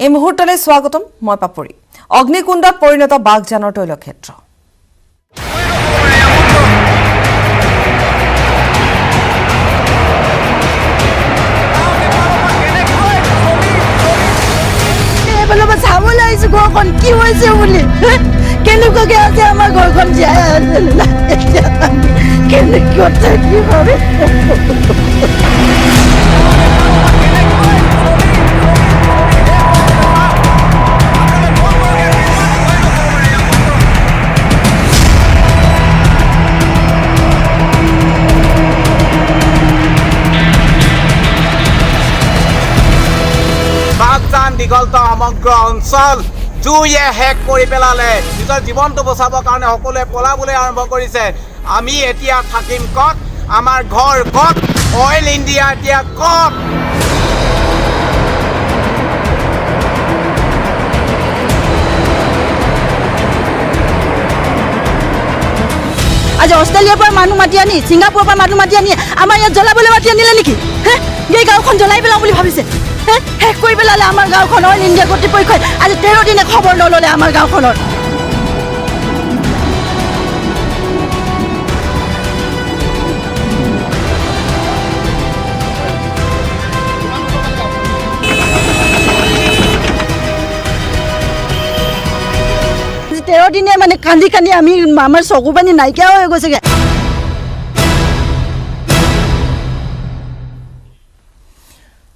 এই মুহূৰ্তলৈ স্বাগতম মই পাপৰি অগ্নিকুণ্ডত পৰিণত বাগজানৰ তৈলক্ষেত্ৰ এবাৰে চাবলৈ আহিছো ঘৰখন কি হৈছে বুলি কেনেকুৱাকে আছে আমাৰ ঘৰখন জীয়াই আছে না কেনেকুৱা কি ভাবে বাগজান দিগলতা সমগ্ৰ অঞ্চল জুয়ে হেক কৰি পেলালে নিজৰ জীৱনটো বচাবৰ কাৰণে সকলোৱে পলাবলৈ আৰম্ভ কৰিছে আমি এতিয়া থাকিম কত আমাৰ ঘৰ কত অইল ইণ্ডিয়া এতিয়া কত আজি অষ্ট্ৰেলিয়াৰ পৰা মানুহ মাতি আনি ছিংগাপুৰৰ পৰা মানুহ মাতি আনি আমাৰ ইয়াত জ্বলাবলৈ মাতি আনিলে নেকি এই গাঁওখন জ্বলাই পেলাওঁ বুলি ভাবিছে শেষ কৰি পেলালে আমাৰ গাঁওখন অইল ইণ্ডিয়া কৰ্তৃপক্ষই আজি 13 দিনে খবৰ নল'লে আমাৰ গাঁওখনৰ দিনে মানে কান্দি কান্দি আমি আমাৰ চকু পানী নাইকিয়া হৈ গৈছেগে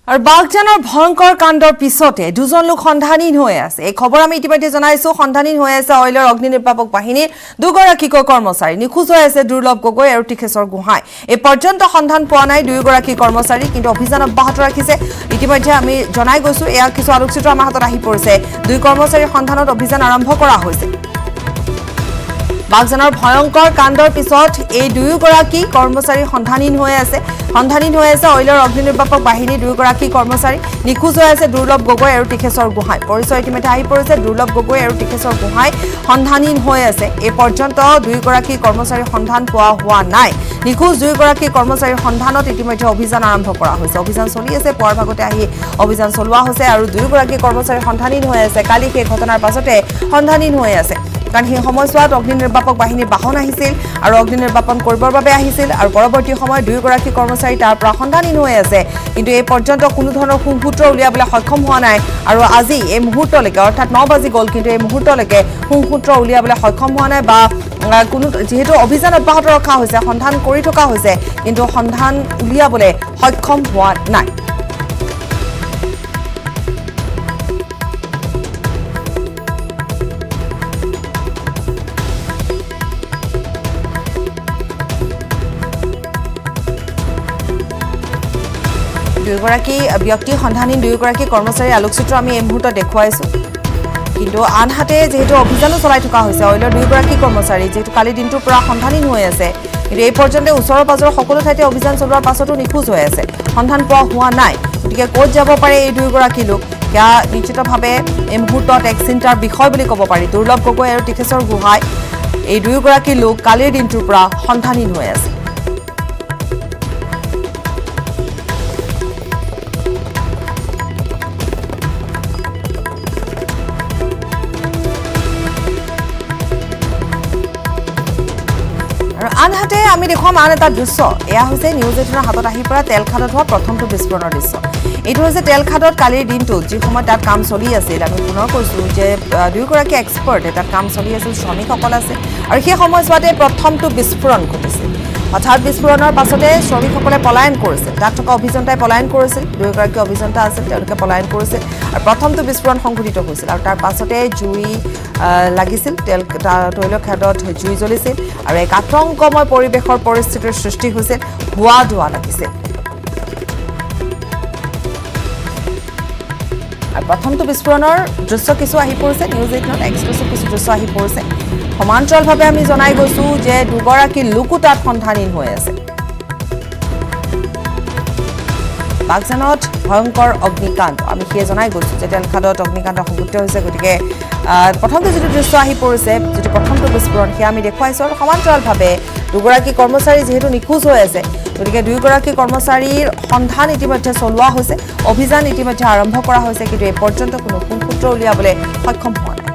আৰু বাগজানৰ ভয়ংকৰ কাণ্ডৰ পিছতে দুজন লোক সন্ধানহীন হৈ আছে এই খবৰ আমি ইতিমধ্যে জনাইছো সন্ধানহীন হৈ আছে অইলৰ অগ্নি নিৰ্বাপক বাহিনীৰ দুগৰাকীকৈ কৰ্মচাৰী নিখোজ হৈ আছে দুৰ্লভ গগৈ আৰু টিকেশ্বৰ গোহাঁই এই পৰ্যন্ত সন্ধান পোৱা নাই দুয়োগৰাকী কৰ্মচাৰী কিন্তু অভিযান অব্যাহত ৰাখিছে ইতিমধ্যে আমি জনাই গৈছো এয়া কিছু আলোকচিত্ৰ আমাৰ হাতত আহি পৰিছে দুই কৰ্মচাৰীৰ সন্ধানত অভিযান আৰম্ভ কৰা হৈছে বাগজানৰ ভয়ংকৰ কাণ্ডৰ পিছত এই দুয়োগৰাকী কৰ্মচাৰী সন্ধানহীন হৈ আছে অইলৰ অগ্নি নিৰ্বাপক বাহিনীৰ দুয়োগৰাকী কৰ্মচাৰী নিখোজ হৈ আছে দুৰ্লভ গগৈ আৰু টিকেশ্বৰ গোহাঁই পৰিচয় ইতিমধ্যে আহি পৰিছে দুৰ্লভ গগৈ আৰু টিকেশ্বৰ গোহাঁই সন্ধানহীন হৈ আছে এই পৰ্যন্ত দুয়োগৰাকী কৰ্মচাৰীৰ সন্ধান পোৱা হোৱা নাই নিখোজ দুয়োগৰাকী কৰ্মচাৰীৰ সন্ধানত ইতিমধ্যে অভিযান আৰম্ভ কৰা হৈছে অভিযান চলি আছে পুৱাৰ ভাগতে আহি অভিযান চলোৱা হৈছে আৰু দুয়োগৰাকী কৰ্মচাৰী সন্ধানহীন হৈ আছে কালি সেই ঘটনাৰ পাছতে সন্ধানহীন হৈ আছে কাৰণ সেই সময়ছোৱাত অগ্নি নিৰ্বাপক বাহিনীৰ বাহন আহিছিল আৰু অগ্নি নিৰ্বাপন কৰিবৰ বাবে আহিছিল আৰু পৰৱৰ্তী সময়ত দুয়োগৰাকী কৰ্মচাৰী তাৰ পৰা সন্ধানহীন হৈ আছে কিন্তু এই পৰ্যন্ত কোনো ধৰণৰ সুসূত্ৰ উলিয়াবলৈ সক্ষম হোৱা নাই আৰু আজি এই মুহূৰ্তলৈকে অৰ্থাৎ 9 বাজি গ'ল কিন্তু এই মুহূৰ্তলৈকে সুসূত্ৰ উলিয়াবলৈ সক্ষম হোৱা নাই বা কোনো যেহেতু অভিযান অব্যাহত ৰখা হৈছে সন্ধান কৰি থকা হৈছে কিন্তু সন্ধান উলিয়াবলৈ সক্ষম হোৱা নাই দুয়োগৰাকী ব্যক্তি সন্ধানহীন দুয়োগৰাকী কৰ্মচাৰী আলোকচিত্ৰ আমি এই মুহূৰ্তত দেখুৱাইছো কিন্তু আনহাতে যেহেতু অভিযানো চলাই থকা হৈছে অইলৰ দুয়োগৰাকী কৰ্মচাৰী যেহেতু কালি দিনটোৰ পৰা সন্ধানহীন হৈ আছে কিন্তু এই পৰ্যন্ত ওচৰৰ পাজৰৰ সকলো ঠাইতে অভিযান চলোৱাৰ পাছতো নিখোজ হৈ আছে সন্ধান পোৱা হোৱা নাই গতিকে ক'ত যাব পাৰে এই দুয়োগৰাকী লোক সেয়া নিশ্চিতভাৱে এই মুহূৰ্তত এক চিন্তাৰ বিষয় বুলি ক'ব পাৰি দুৰ্লভ গগৈ আৰু টিকেশ্বৰ গোহাঁই এই দুয়োগৰাকী লোক কালিৰ দিনটোৰ পৰা সন্ধানহীন হৈ আছে আনহাতে আমি দেখুৱাম আন এটা দৃশ্য এয়া হৈছে নিউজ 18ৰ হাতত আহি পৰা তেলখাদত হোৱা প্ৰথমটো বিস্ফোৰণৰ দৃশ্য এইটো হৈছে তেলখাদত কালিৰ দিনটোত যি সময়ত তাত কাম চলি আছিল আমি পুনৰ কৈছোঁ যে দুয়োগৰাকী এক্সপাৰ্ট তাত কাম চলি আছিল শ্ৰমিকসকল আছে আৰু সেই সময়ছোৱাতে প্ৰথমটো বিস্ফোৰণ ঘটিছিল হঠাৎ বিস্ফোৰণৰ পাছতে শ্ৰমিকসকলে পলায়ন কৰিছিল তাত থকা অভিযন্তাই পলায়ন কৰিছিল দুয়োগৰাকী অভিযন্তা আছিল তেওঁলোকে পলায়ন কৰিছিল আৰু প্ৰথমটো বিস্ফোৰণ সংঘটিত হৈছিল আৰু তাৰ পাছতে জুই লাগিছিল তৈলখাদত জুই জ্বলিছিল আৰু এক আতংকময় পৰিৱেশৰ পৰিস্থিতিৰ সৃষ্টি হৈছিল ধোঁৱা লাগিছিল আৰু প্ৰথমটো বিস্ফোৰণৰ দৃশ্য কিছু আহি পৰিছে নিউজ 18ত এক্সক্লুচিভ কিছু দৃশ্য আহি পৰিছে সমান্তৰালভাৱে আমি জনাই গৈছো যে দুগৰাকী লোকো তাত সন্ধানহীন হৈ আছে বাগজানত ভয়ংকৰ অগ্নিকাণ্ড আমি সেয়ে জনাই গৈছো যে তেলখাদত অগ্নিকাণ্ড সংঘটিত হৈছে গতিকে প্ৰথমটো যেটো দৃশ্য আহি পৰিছে যেটো প্ৰথমটো বিস্ফোৰণ সেয়া আমি দেখুৱাইছো আৰু সমান্তৰালভাৱে দুগৰাকী কৰ্মচাৰী যেহেতু নিখোজ হৈ আছে গতিকে দুয়োগৰাকী কৰ্মচাৰীৰ সন্ধান ইতিমধ্যে চলোৱা হৈছে অভিযান ইতিমধ্যে আৰম্ভ কৰা হৈছে কিন্তু এই পৰ্যন্ত কোনো সূত্ৰ উলিয়াবলৈ সক্ষম হোৱা নাই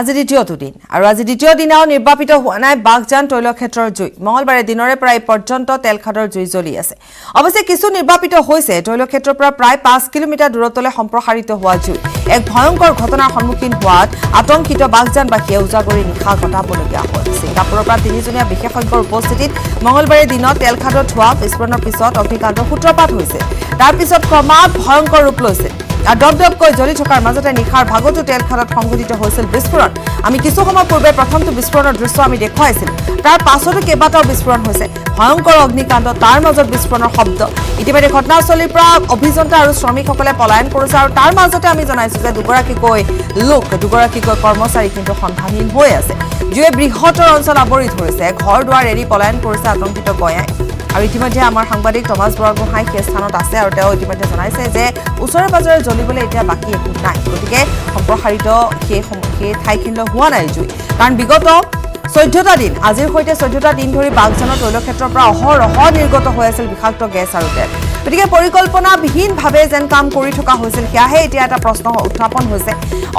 আজি দ্বিতীয়টো দিন আৰু আজি দ্বিতীয় দিনাও নিৰ্বাপিত হোৱা নাই বাগজান তৈলক্ষেত্ৰৰ জুই মঙলবাৰে দিনৰে প্ৰায় পৰ্যন্ত তেলখাদৰ জুই জ্বলি আছে অৱশ্যে কিছু নিৰ্বাপিত হৈছে তৈলক্ষেত্ৰৰ পৰা প্ৰায় 5 কিলোমিটাৰ দূৰত্বলৈ সম্প্ৰসাৰিত হোৱা জুই এক ভয়ংকৰ ঘটনাৰ সন্মুখীন হোৱাত আতংকিত বাগজানবাসীয়ে উজাগৰি নিশা কটাবলগীয়া হ'ল ছিংগাপুৰৰ পৰা তিনিজনীয়া বিশেষজ্ঞৰ উপস্থিতিত মঙলবাৰে দিনত তেলখাদত হোৱা বিস্ফোৰণৰ পিছত অগ্নিকাণ্ডৰ সূত্ৰপাত হৈছে তাৰ পিছত ক্ৰমাৎ ভয়ংকৰ ৰূপ লৈছে দপদপকৈ জ্বলি থকাৰ মাজতে নিশাৰ ভাগতো তেলখাদত সংঘটিত হৈছিল বিস্ফোৰণ আমি কিছু সময় পূৰ্বে প্ৰথমটো বিস্ফোৰণৰ দৃশ্য আমি দেখুৱাইছিলোঁ তাৰ পাছতো কেইবাটাও বিস্ফোৰণ হৈছে ভয়ংকৰ অগ্নিকাণ্ড তাৰ মাজত বিস্ফোৰণৰ শব্দ ইতিমধ্যে ঘটনাস্থলীৰ পৰা অভিযন্তা আৰু শ্ৰমিকসকলে পলায়ন কৰিছে আৰু তাৰ মাজতে আমি জনাইছোঁ যে দুগৰাকীকৈ কৰ্মচাৰী কিন্তু সন্ধানহীন হৈ আছে জুয়ে বৃহত্তৰ অঞ্চল আৱৰি ধৰিছে ঘৰ দুৱাৰ এৰি পলায়ন কৰিছে আতংকিত গঞাই আৰু ইতিমধ্যে আমাৰ সাংবাদিক টমাছ বৰগোহাঁই সেই স্থানত আছে আৰু তেওঁ ইতিমধ্যে জনাইছে যে ওচৰে পাজৰে জ্বলিবলৈ এতিয়া বাকী একো নাই গতিকে সম্প্ৰসাৰিত সেই ঠাইখিনিলৈ হোৱা নাই জুই কাৰণ বিগত 14টা দিন আজিৰ সৈতে 14টা দিন ধৰি বাগজানৰ তৈলক্ষেত্ৰৰ পৰা অহৰহ নিৰ্গত হৈ আছিল বিষাক্ত গেছ আৰু তেল গতিকে পৰিকল্পনাবিহীনভাৱে যেন কাম কৰি থকা হৈছিল সেয়াহে এতিয়া এটা প্ৰশ্ন উত্থাপন হৈছে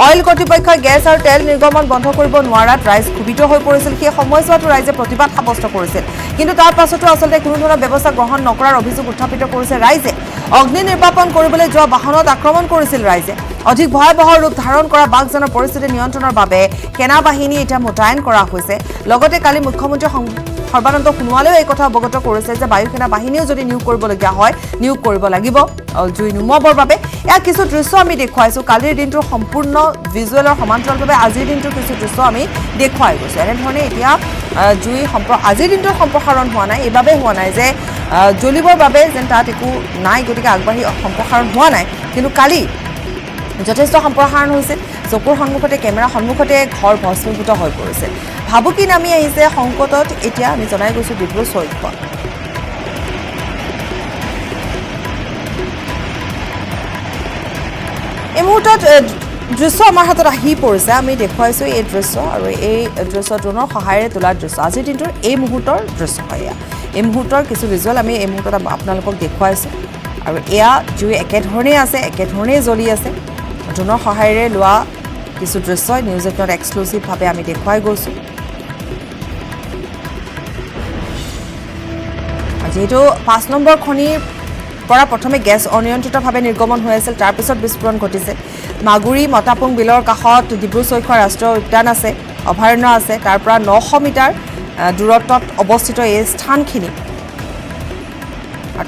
অইল কৰ্তৃপক্ষই গেছ আৰু তেল নিৰ্গমন বন্ধ কৰিব নোৱাৰাত ৰাইজ ক্ষুভিত হৈ পৰিছিল সেই সময়ছোৱাতো ৰাইজে প্ৰতিবাদ সাব্যস্ত কৰিছিল কিন্তু তাৰ পাছতো আচলতে কোনো ধৰণৰ ব্যৱস্থা গ্ৰহণ নকৰাৰ অভিযোগ উত্থাপিত কৰিছে ৰাইজে অগ্নি নিৰ্বাপন কৰিবলৈ যোৱা বাহনত আক্ৰমণ কৰিছিল ৰাইজে অধিক ভয়াবহ ৰূপ ধাৰণ কৰা বাগজানৰ পৰিস্থিতি নিয়ন্ত্ৰণৰ বাবে সেনা বাহিনী এতিয়া মোতায়েন কৰা হৈছে লগতে কালি মুখ্যমন্ত্ৰী সৰ্বানন্দ সোণোৱালেও এই কথা অৱগত কৰিছে যে বায়ু সেনা বাহিনীও যদি নিয়োগ কৰিবলগীয়া হয় নিয়োগ কৰিব লাগিব জুই নুমুৱাবৰ বাবে এয়া কিছু দৃশ্য আমি দেখুৱাইছোঁ কালিৰ দিনটোৰ সম্পূৰ্ণ ভিজুৱেলৰ সমান্তৰালভাৱে আজিৰ দিনটোৰ কিছু দৃশ্য আমি দেখুৱাই গৈছোঁ এনেধৰণে এতিয়া জুই আজিৰ দিনটোৰ সম্প্ৰসাৰণ হোৱা নাই এইবাবে হোৱা নাই যে জ্বলিবৰ বাবে যেন তাত একো নাই গতিকে আগবাঢ়ি সম্প্ৰসাৰণ হোৱা নাই কিন্তু কালি যথেষ্ট সম্প্ৰসাৰণ হৈছিল চকুৰ সন্মুখতে কেমেৰা সন্মুখতে ঘৰ ভস্মীভূত হৈ পৰিছিল ভাবুকি নামি আহিছে সংকটত এতিয়া আমি জনাই গৈছোঁ ডিব্ৰু চৈখোৱা এই মুহূৰ্তত দৃশ্য আমাৰ হাতত আহি পৰিছে আমি দেখুৱাইছোঁ এই দৃশ্য আৰু এই দৃশ্য ড্ৰোনৰ সহায়েৰে তোলা দৃশ্য আজিৰ দিনটোৰ এই মুহূৰ্তৰ দৃশ্য এয়া এই মুহূৰ্তৰ কিছু ভিজুৱেল আমি এই মুহূৰ্তত আপোনালোকক দেখুৱাইছোঁ আৰু এয়া জুই একেধৰণেই আছে একেধৰণেই জ্বলি আছে ড্ৰোনৰ সহায়েৰে লোৱা কিছু দৃশ্য নিউজ 18ত এক্সক্লুচিভভাৱে আমি দেখুৱাই গৈছোঁ যিহেতু 5 নম্বৰ খনিৰ পৰা প্ৰথমে গেছ অনিয়ন্ত্ৰিতভাৱে নিৰ্গমন হৈ আছিল তাৰপিছত বিস্ফোৰণ ঘটিছে মাগুৰী মতাপুং বিলৰ কাষত ডিব্ৰু চৈখোৱা ৰাষ্ট্ৰীয় উদ্যান আছে অভয়াৰণ্য আছে তাৰ পৰা 900 মিটাৰ দূৰত্বত অৱস্থিত এই স্থানখিনি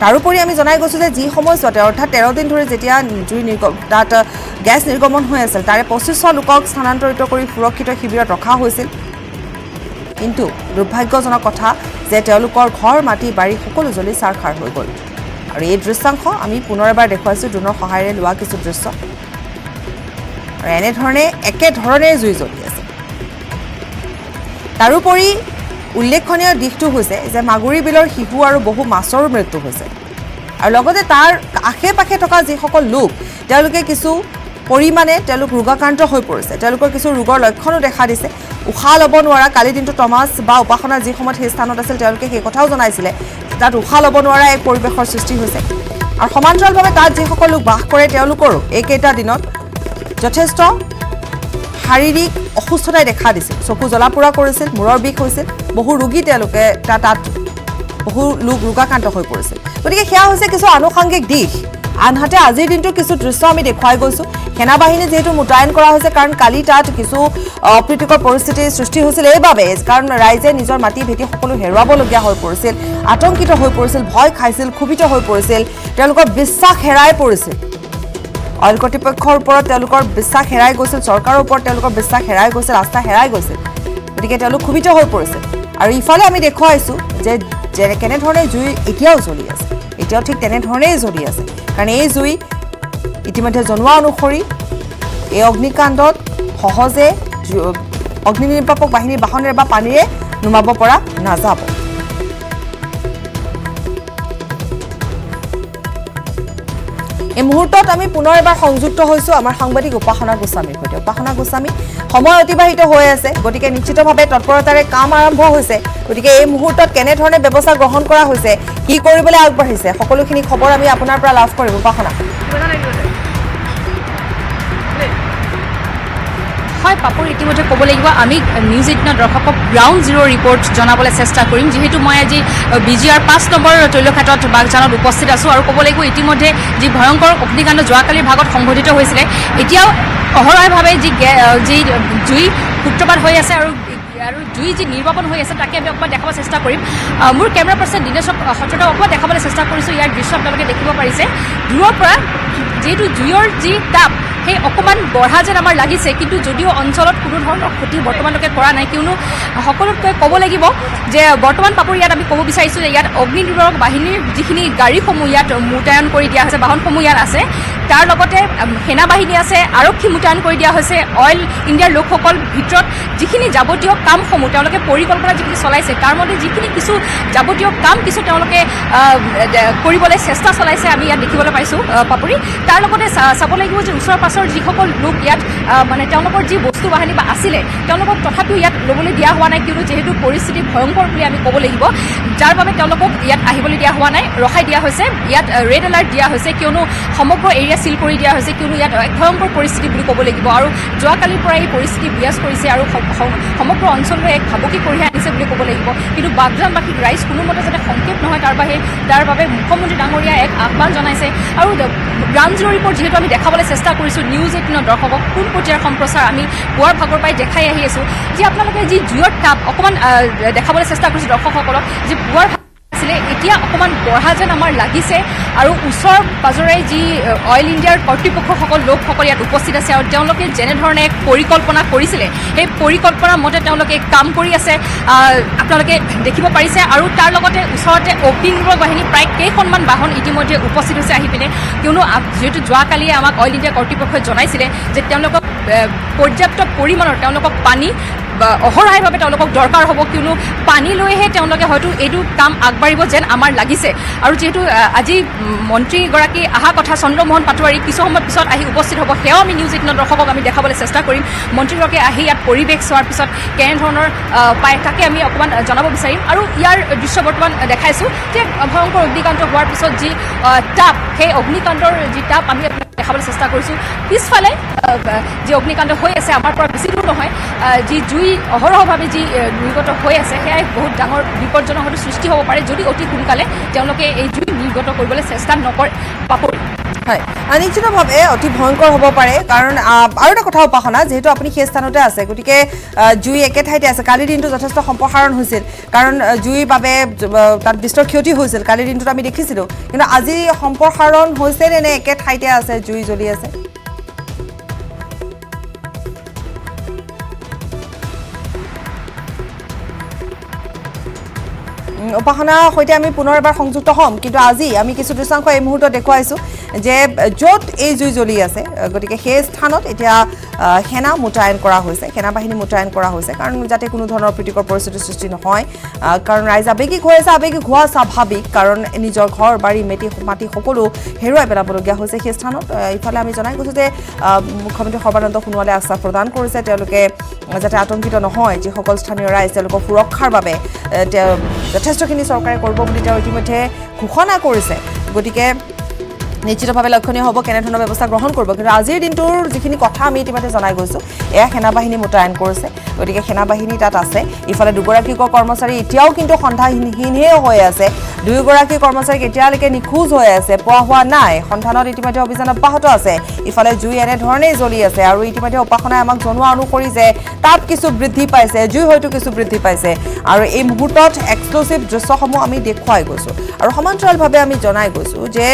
তাৰোপৰি আমি জনাই গৈছোঁ যে যি সময়ছোৱাতে অৰ্থাৎ 13 দিন ধৰি যেতিয়া জুই তাত গেছ নিৰ্গমন হৈ আছিল তাৰে 2500 লোকক স্থানান্তৰিত কৰি সুৰক্ষিত শিবিৰত ৰখা হৈছিল কিন্তু দুৰ্ভাগ্যজনক কথা যে তেওঁলোকৰ ঘৰ মাটি বাৰী সকলো জ্বলি চাৰখাৰ হৈ গ'ল আৰু এই দৃশ্যাংশ আমি পুনৰ এবাৰ দেখুৱাইছোঁ ড্ৰোনৰ সহায়েৰে লোৱা কিছু দৃশ্য আৰু এনেধৰণে একেধৰণে জুই জ্বলি আছে তাৰোপৰি উল্লেখনীয় দিশটো হৈছে যে মাগুৰী বিলৰ শিশু আৰু বহু মাছৰ মৃত্যু হৈছে আৰু লগতে তাৰ আশে পাশে থকা যিসকল লোক তেওঁলোকে কিছু পৰিমাণে তেওঁলোক ৰোগাক্ৰান্ত হৈ পৰিছে তেওঁলোকৰ কিছু ৰোগৰ লক্ষণো দেখা দিছে উশাহ ল'ব নোৱাৰা কালি দিনটো টমাছ বা উপাসনা যি সময়ত সেই স্থানত আছিল তেওঁলোকে সেই কথাও জনাইছিলে তাত উশাহ ল'ব নোৱাৰা এক পৰিৱেশৰ সৃষ্টি হৈছে আৰু সমান্তৰালভাৱে তাত যিসকল লোক বাস কৰে তেওঁলোকৰো এইকেইটা দিনত যথেষ্ট শাৰীৰিক অসুস্থতাই দেখা দিছিল চকু জ্বলা পোৰা কৰিছিল মূৰৰ বিষ হৈছিল বহু ৰোগী তেওঁলোকে তাত বহু লোক ৰোগাক্ৰান্ত হৈ পৰিছিল গতিকে সেয়া হৈছে কিছু আনুষংগিক দিশ আনহাতে আজিৰ দিনটোৰ কিছু দৃশ্য আমি দেখুৱাই গৈছোঁ সেনা বাহিনী যেহেতু মোতায়েন কৰা হৈছে কাৰণ কালি তাত কিছু অপ্ৰীতিকৰ পৰিস্থিতিৰ সৃষ্টি হৈছিল এইবাবে কাৰণ ৰাইজে নিজৰ মাটি ভেটি সকলো হেৰুৱাবলগীয়া হৈ পৰিছিল আতংকিত হৈ পৰিছিল ভয় খাইছিল ক্ষুভিত হৈ পৰিছিল তেওঁলোকৰ বিশ্বাস হেৰাই পৰিছিল অইল কৰ্তৃপক্ষৰ ওপৰত তেওঁলোকৰ বিশ্বাস হেৰাই গৈছিল চৰকাৰৰ ওপৰত তেওঁলোকৰ বিশ্বাস হেৰাই গৈছিল আস্থা হেৰাই গৈছিল গতিকে তেওঁলোক ক্ষুভিত হৈ পৰিছিল আৰু ইফালে আমি দেখুৱাইছোঁ যে কেনেধৰণে জুই এতিয়াও জ্বলি আছে এতিয়াও ঠিক তেনেধৰণেই জ্বলি আছে কাৰণ এই জুই ইতিমধ্যে জনোৱা অনুসৰি এই অগ্নিকাণ্ডত সহজে অগ্নি নিৰ্বাপক বাহিনীৰ বাহনেৰে বা পানীৰে নুমাব পৰা নাযাব এই মুহূৰ্তত আমি পুনৰ এবাৰ সংযুক্ত হৈছো আমাৰ সাংবাদিক উপাসনা গোস্বামীৰ সৈতে। উপাসনা গোস্বামী, সময় অতিবাহিত হৈ আছে, গতিকে নিশ্চিতভাৱে তৎপৰতাৰে কাম আৰম্ভ হৈছে। গতিকে এই মুহূৰ্তত কেনেধৰণে ব্যৱস্থা গ্ৰহণ কৰা হৈছে, কি কৰিবলৈ আগবাঢ়িছে, সকলোখিনি খবৰ আমি আপোনাৰ পৰা লাভ কৰিম। উপাসনা। হয় পাপৰ, ইতিমধ্যে ক'ব লাগিব আমি নিউজ 18 দৰ্শকক গ্ৰাউণ্ড জিৰ' ৰিপৰ্ট জনাবলৈ চেষ্টা কৰিম, যিহেতু মই আজি BGR 5 নম্বৰ তৈলঘাটত বাগজানত উপস্থিত আছোঁ। আৰু ক'ব লাগিব ইতিমধ্যে যি ভয়ংকৰ অগ্নিকাণ্ড যোৱাকালিৰ ভাগত সংঘটিত হৈছিলে, এতিয়াও অহৰহভাৱে যি জুই সূত্ৰপাত হৈ আছে আৰু জুই যি নিৰ্বাপন হৈ আছে তাকে আমি অকণমান দেখাব চেষ্টা কৰিম। মোৰ কেমেৰা পাৰ্চন দিনেশক সত্যতা অকণমান দেখাবলৈ চেষ্টা কৰিছোঁ। ইয়াৰ দৃশ্য আপোনালোকে দেখিব পাৰিছে। দূৰৰ পৰা যিহেতু জুইৰ যি তাপ সেই অকণমান বঢ়া যেন আমাৰ লাগিছে, কিন্তু যদিও অঞ্চলত কোনো ধৰণৰ ক্ষতি বৰ্তমানলৈকে কৰা নাই, কিয়নো সকলোতকৈ ক'ব লাগিব যে বৰ্তমান পাপৰ ইয়াত আমি ক'ব বিচাৰিছোঁ যে ইয়াত অগ্নিনিৰ্বাপক বাহিনীৰ যিখিনি গাড়ীসমূহ ইয়াত মোতায়েন কৰি দিয়া হৈছে, বাহনসমূহ ইয়াত আছে, তাৰ লগতে সেনা বাহিনী আছে, আৰক্ষী মোতায়েন কৰি দিয়া হৈছে। অইল ইণ্ডিয়াৰ লোকসকল ভিতৰত যিখিনি যাৱতীয় কামসমূহ তেওঁলোকে পৰিকল্পনা যিখিনি চলাইছে, তাৰ মতে যিখিনি কিছু যাৱতীয় কাম কিছু তেওঁলোকে কৰিবলৈ চেষ্টা চলাইছে আমি ইয়াত দেখিবলৈ পাইছোঁ পাপৰি। তাৰ লগতে চাব লাগিব যে ওচৰ পাছৰ যিসকল লোক ইয়াত মানে তেওঁলোকৰ যি বস্তু বাহিনী বা আছিলে তেওঁলোকক তথাপিও ইয়াত ল'বলৈ দিয়া হোৱা নাই, কিয়নো যিহেতু পৰিস্থিতি ভয়ংকৰ বুলি আমি ক'ব লাগিব, যাৰ বাবে তেওঁলোকক ইয়াত আহিবলৈ দিয়া হোৱা নাই, ৰখাই দিয়া হৈছে। ইয়াত ৰেড এলাৰ্ট দিয়া হৈছে, কিয়নো সমগ্ৰ এৰিয়া চিল কৰি দিয়া হৈছে, কিয়নো ইয়াত এক ভয়ংকৰ পৰিস্থিতি বুলি ক'ব লাগিব। আৰু যোৱাকালিৰ পৰা এই পৰিস্থিতি বিৰাজ কৰিছে আৰু সমগ্ৰ অঞ্চললৈ এক ভাবুকি কঢ়িয়াই আনিছে বুলি ক'ব লাগিব। কিন্তু বাগজানবাসীক ৰাইজ কোনোমতে যাতে সংক্ষেপ নহয় তাৰ বাবে মুখ্যমন্ত্ৰী ডাঙৰীয়াই এক আহ্বান জনাইছে। আৰু গ্ৰাউণ্ড জিৰ' ৰিপৰ্ট যিহেতু আমি দেখাবলৈ চেষ্টা কৰিছোঁ নিউজ 18 দৰ্শকক কোন পৰ্যায়ৰ সম্প্ৰচাৰ আমি পুৱাৰ ভাগৰ পৰাই দেখাই আহি আছোঁ, যে আপোনালোকে যি জুইৰ তাপ অকণমান দেখাবলৈ চেষ্টা কৰিছোঁ দৰ্শকসকলক, যে পুৱাৰ আছিলে এতিয়া অকণমান বঢ়া যেন আমাৰ লাগিছে। আৰু ওচৰ পাজৰে যি অইল ইণ্ডিয়াৰ কৰ্তৃপক্ষসকল লোকসকল ইয়াত উপস্থিত আছে আৰু তেওঁলোকে যেনেধৰণে এক পৰিকল্পনা কৰিছিলে সেই পৰিকল্পনা মতে তেওঁলোকে কাম কৰি আছে, আপোনালোকে দেখিব পাৰিছে। আৰু তাৰ লগতে ওচৰতে অগ্নিনিৰ্বাপক বাহিনী প্ৰায় কেইখনমান বাহন ইতিমধ্যে উপস্থিত হৈছে আহি পিনে, কিয়নো যিহেতু যোৱাকালিয়ে আমাক অইল ইণ্ডিয়া কৰ্তৃপক্ষই জনাইছিলে যে তেওঁলোকক পৰ্যাপ্ত পৰিমাণৰ তেওঁলোকক পানী অহৰহাইভাৱে তেওঁলোকক দৰকাৰ হ'ব, কিয়নো পানী লৈহে তেওঁলোকে হয়তো এইটো কাম আগবাঢ়িব যেন আমাৰ লাগিছে। আৰু যিহেতু আজি মন্ত্ৰীগৰাকী অহা কথা চন্দ্ৰমোহন পাটোৱাৰী কিছু সময় পিছত আহি উপস্থিত হ'ব, সেয়াও আমি নিউজ 18 দৰ্শকক আমি দেখাবলৈ চেষ্টা কৰিম। মন্ত্ৰীগৰাকীয়ে আহি ইয়াত পৰিৱেশ চোৱাৰ পিছত কেনেধৰণৰ পায় তাকে আমি অকণমান জনাব বিচাৰিম। আৰু ইয়াৰ দৃশ্য বৰ্তমান দেখাইছোঁ যে ভয়ংকৰ অগ্নিকাণ্ড হোৱাৰ পিছত যি তাপ, সেই অগ্নিকাণ্ডৰ যি তাপ আমি দেখাবলৈ চেষ্টা কৰিছোঁ। পিছফালে যি অগ্নিকাণ্ড হৈ আছে আমাৰ পৰা বেছি দূৰ নহয়, যি জুই অহৰহভাৱে যি নিৰ্গত হৈ আছে সেয়াই বহুত ডাঙৰ বিপদজনক হয়তো সৃষ্টি হ'ব পাৰে যদি অতি সোনকালে তেওঁলোকে এই জুই নিৰ্গত কৰিবলৈ চেষ্টা নকৰে। পাপৰি হয়, নিশ্চিতভাৱে অতি ভয়ংকৰ হ'ব পাৰে, কাৰণ আৰু এটা কথা উপাসনা, যিহেতু আপুনি সেই স্থানতে আছে, গতিকে জুই একে ঠাইতে আছে। কালিৰ দিনটো যথেষ্ট সম্প্ৰসাৰণ হৈছিল, কাৰণ জুইৰ বাবে তাত বিস্তৰ ক্ষতি হৈছিল, কালিৰ দিনটোত আমি দেখিছিলোঁ। কিন্তু আজি সম্প্ৰসাৰণ হৈছে নে একে ঠাইতে আছে, জুই জ্বলি আছে? উপাসনাৰ সৈতে আমি পুনৰ এবাৰ সংযুক্ত হ'ম, কিন্তু আজি আমি কিছু দৃশ্যাংশ এই মুহূৰ্তত দেখুৱাইছোঁ যে য'ত এই জুই জ্বলি আছে, গতিকে সেই স্থানত এতিয়া সেনা মোতায়েন কৰা হৈছে, সেনাবাহিনী মোতায়েন কৰা হৈছে, কাৰণ যাতে কোনো ধৰণৰ প্ৰীতিকৰ পৰিস্থিতিৰ সৃষ্টি নহয়। কাৰণ ৰাইজ আৱেগিক হৈ আছে, আৱেগিক হোৱা স্বাভাৱিক, কাৰণ নিজৰ ঘৰ বাৰী মাটি সকলো হেৰুৱাই পেলাবলগীয়া হৈছে সেই স্থানত। ইফালে আমি জনাই গৈছোঁ যে মুখ্যমন্ত্ৰী সৰ্বানন্দ সোণোৱালে আশ্বাস প্ৰদান কৰিছে তেওঁলোকে যাতে আতংকিত নহয়, যিসকল স্থানীয় ৰাইজ তেওঁলোকৰ সুৰক্ষাৰ বাবে যথেষ্টখিনি চৰকাৰে কৰিব বুলি তেওঁ ইতিমধ্যে ঘোষণা কৰিছে। গতিকে নিশ্চিতভাৱে লক্ষণীয় হ'ব কেনেধৰণৰ ব্যৱস্থা গ্ৰহণ কৰিব। কিন্তু আজিৰ দিনটোৰ যিখিনি কথা আমি ইতিমধ্যে জনাই গৈছোঁ, এয়া সেনাবাহিনী মোতায়েন কৰিছে, গতিকে সেনাবাহিনী তাত আছে। ইফালে দুগৰাকীকৈ কৰ্মচাৰী এতিয়াও কিন্তু সন্ধানহীনহে হৈ আছে, দুয়োগৰাকী কৰ্মচাৰীক এতিয়ালৈকে নিখোজ হৈ আছে, পোৱা হোৱা নাই। সন্ধানত ইতিমধ্যে অভিযান অব্যাহত আছে। ইফালে জুই এনেধৰণেই জ্বলি আছে আৰু ইতিমধ্যে উপাসনাই আমাক জনোৱা অনুসৰি যে তাপ কিছু বৃদ্ধি পাইছে, জুই হয়তো কিছু বৃদ্ধি পাইছে। আৰু এই মুহূৰ্তত এক্সক্লুচিভ দৃশ্যসমূহ আমি দেখুৱাই গৈছোঁ আৰু সমান্তৰালভাৱে আমি জনাই গৈছোঁ যে